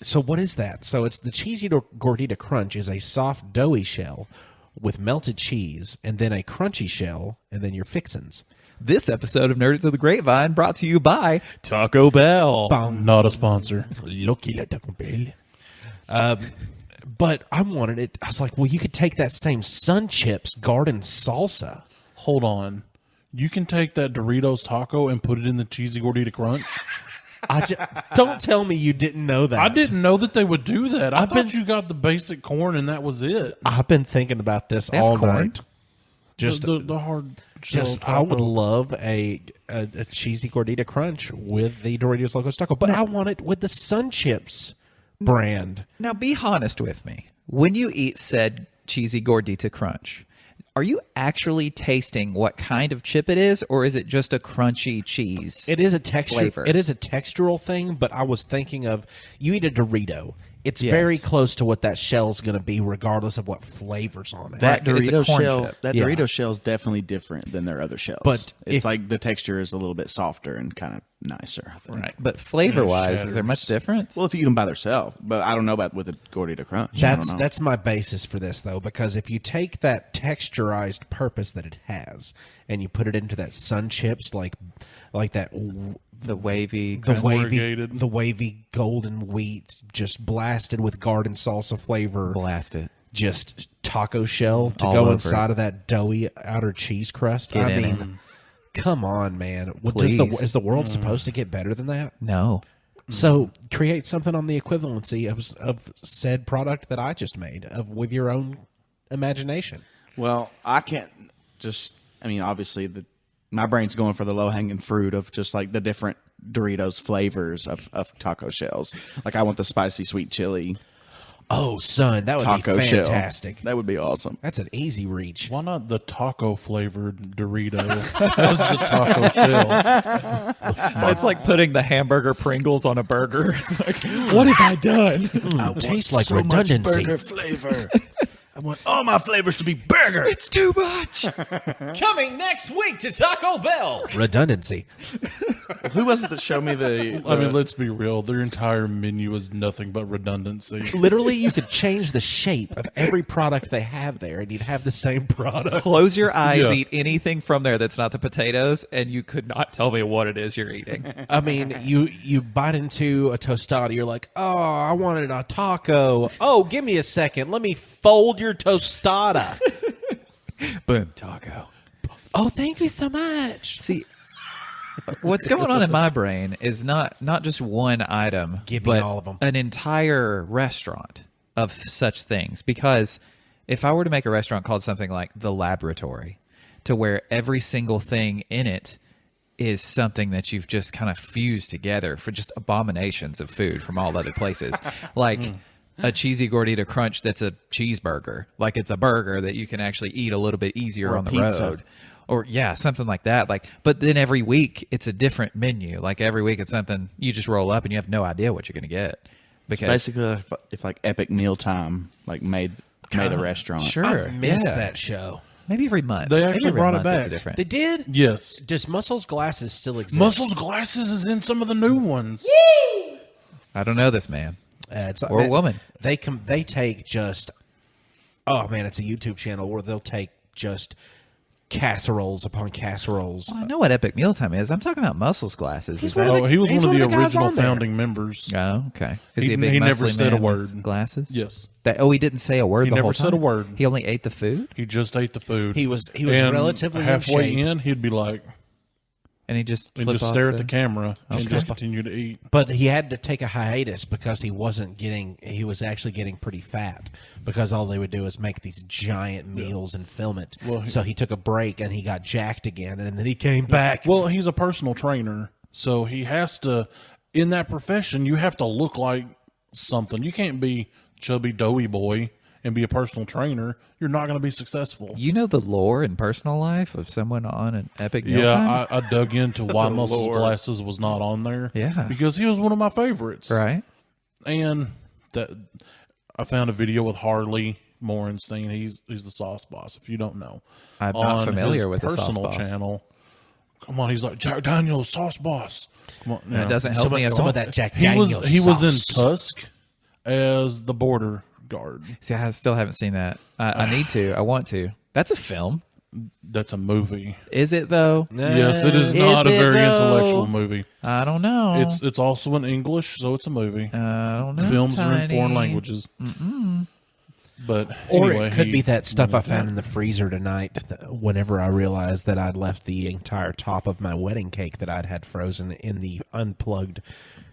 so what is that? So it's the Cheesy Gordita Crunch is a soft doughy shell with melted cheese and then a crunchy shell and then your fixins. This episode of Nerd to the Grapevine brought to you by Taco Bell. Not a sponsor. But I wanted it. I was like, well, you could take that same Sun Chips garden salsa. Hold on. You can take that Doritos taco and put it in the Cheesy Gordita Crunch? Don't tell me you didn't know that. I didn't know that they would do that. I thought you got the basic corn and that was it. I've been thinking about this They have all corn? night. Just the hard shell I would taco. love a Cheesy Gordita Crunch with the Doritos Locos Taco, but I want it with the Sun Chips brand. Now, be honest with me. When you eat said Cheesy Gordita Crunch, are you actually tasting what kind of chip it is, or is it just a crunchy cheese? It is a texture. Flavor. It is a textural thing, but I was thinking of, you eat a Dorito. It's Yes. very close to what that shell's going to be, regardless of what flavor's on it. That Right, it's a Dorito corn shell, chip. that Yeah. Dorito shell is definitely different than their other shells. But it's if- like the texture is a little bit softer and kind of nicer. I think. Right. But flavor-wise, is there much difference? Well, if you eat them by themselves, but I don't know about with a Gordita Crunch. I don't know. That's my basis for this, though, because if you take that texturized purpose that it has and you put it into that Sun Chips, like that. the wavy... Corrugated. The wavy golden wheat, just blasted with garden salsa flavor, Blast it. just taco shell to All go over inside it. of that doughy outer cheese crust. Get I in mean, come on, man. Please. Is the world supposed to get better than that? No. So create something on the equivalency of said product that I just made with your own imagination. Well, I can't just. I mean, obviously, my brain's going for the low hanging fruit of just like the different Doritos flavors of taco shells. Like I want the spicy sweet chili Oh, son, that would taco be shell. fantastic. That would be awesome. That's an easy reach. Why not the taco flavored Dorito? That's the taco shell. It's like putting the hamburger Pringles on a burger. It's like, what have I done? Tastes like redundancy. Burger flavor. I want all my flavors to be burger. It's too much. Coming next week to Taco Bell. Redundancy. Who was it that showed me the? I mean, let's be real. Their entire menu is nothing but redundancy. Literally, you could change the shape of every product they have there, and you'd have the same product. Close your eyes, Yeah. eat anything from there that's not the potatoes, and you could not tell me what it is you're eating. I mean, you bite into a tostada, you're like, oh, I wanted a taco. Oh, give me a second. Let me fold your tostada. Boom, taco. Oh, thank you so much. See, what's going on in my brain is not just one item, Give me but all of 'em. an entire restaurant of such things. Because if I were to make a restaurant called something like The Laboratory, to where every single thing in it is something that you've just kind of fused together for just abominations of food from all other places. Like a cheesy gordita crunch that's a cheeseburger. Like it's a burger that you can actually eat a little bit easier Or a on the pizza. road. Or yeah, something like that. Like, but then every week it's a different menu. Like every week it's something you just roll up and you have no idea what you're going to get. Because Basically, if like Epic Mealtime like made a restaurant. sure, I miss yeah. that show. Maybe every month. They Maybe actually every brought it month is back. different. They did? Yes. Does Muscle's glasses still exist? Muscle's glasses is in some of the new ones. I don't know this man. Or a woman. They take just, oh man, it's a YouTube channel where they'll take just casseroles upon casseroles. Well, I know what Epic Mealtime is. I'm talking about Muscles glasses. He's Is one that? of the- He was he's one of the one of the guys original on there. founding members. Oh, okay. Is He- he a big he never muscly said a man with word. glasses? Yes. He didn't say a word He the never whole said a time? word. He only ate the food? He just ate the food. He was And relatively halfway in shape. in, he'd be like, And he just and flip just off stare at the camera and Okay. just continue to eat. But he had to take a hiatus because he was actually getting pretty fat because all they would do is make these giant meals and film it. Well, so he took a break and he got jacked again and then he came back. Well, he's a personal trainer, so he has to. In that profession, you have to look like something. You can't be chubby, doughy boy and be a personal trainer. You're not going to be successful. You know the lore and personal life of someone on an Epic Mealtime? Yeah, I dug into why Muscle's glasses was not on there. Yeah. Because he was one of my favorites. Right. And that I found a video with Harley Morenstein. He's the Sauce Boss, if you don't know. I'm not On familiar his with the Sauce personal Boss. channel. Come on, he's like Jack Daniels, Sauce Boss. Come on, That doesn't help me at some all. of that Jack He Daniels was in sauce. Tusk as the border guard. See, I still haven't seen that. I need to. I want to. That's a film. That's a movie. Is it, though? Yes, it is not a it, very though? intellectual movie. I don't know. It's also in English, so it's a movie. I don't know. Films are in foreign Tiny. languages. But Or anyway, it could be that stuff I found in the freezer tonight whenever I realized that I'd left the entire top of my wedding cake that I'd had frozen in the unplugged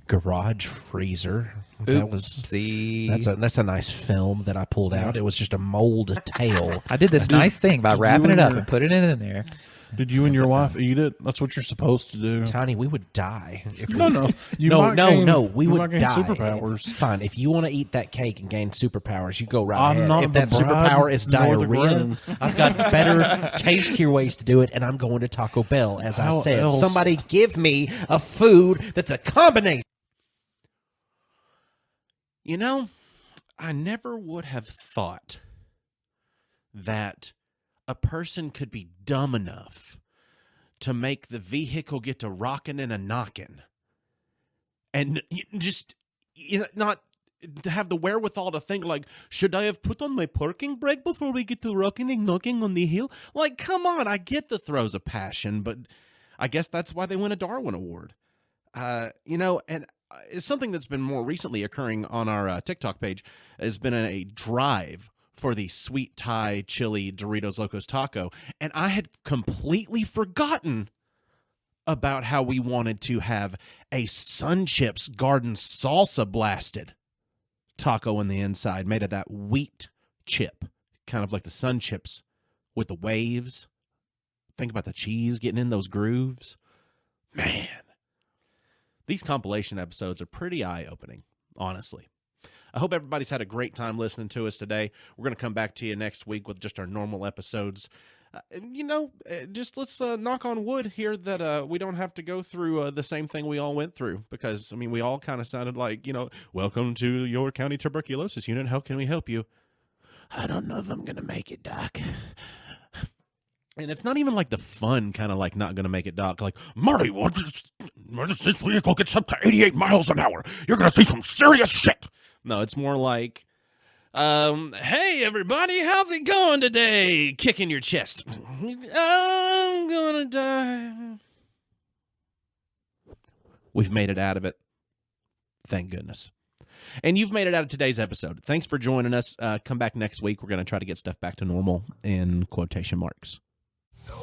garage freezer. That was Oopsie. that's a nice film that I pulled out. It was just a mold tail. I did this nice thing by wrapping it up and and putting it in there. Did you and your wife eat it? That's what you're supposed to do. Tiny, we would die. If No, we- no. You no, might no, gain- no. We you would might gain die. superpowers. Fine. If you want to eat that cake and gain superpowers, you go right I'm ahead. not If the that bride superpower is nor the diarrhea, groom. I've got better, tastier ways to do it, and I'm going to Taco Bell. As I How said, else? somebody give me a food that's a combination. You know, I never would have thought that a person could be dumb enough to make the vehicle get to rocking and a knocking and just not to have the wherewithal to think like, should I have put on my parking brake before we get to rocking and knocking on the hill? Like, come on, I get the throes of passion, but I guess that's why they win a Darwin Award. And it's something that's been more recently occurring on our TikTok page has been a drive for the sweet Thai chili Doritos Locos Taco, and I had completely forgotten about how we wanted to have a Sun Chips Garden Salsa blasted taco on the inside, made of that wheat chip, kind of like the Sun Chips with the waves. Think about the cheese getting in those grooves. Man, these compilation episodes are pretty eye-opening, honestly. I hope everybody's had a great time listening to us today. We're going to come back to you next week with just our normal episodes. Just let's knock on wood here that we don't have to go through the same thing we all went through. Because, we all kind of sounded like, welcome to your county tuberculosis unit. How can we help you? I don't know if I'm going to make it, Doc. And it's not even like the fun kind of like not going to make it, Doc. Like, Marty, once this vehicle gets up to 88 miles an hour, you're going to see some serious shit. No, it's more like, hey, everybody, how's it going today? Kicking your chest. I'm going to die. We've made it out of it. Thank goodness. And you've made it out of today's episode. Thanks for joining us. Come back next week. We're going to try to get stuff back to normal in quotation marks. So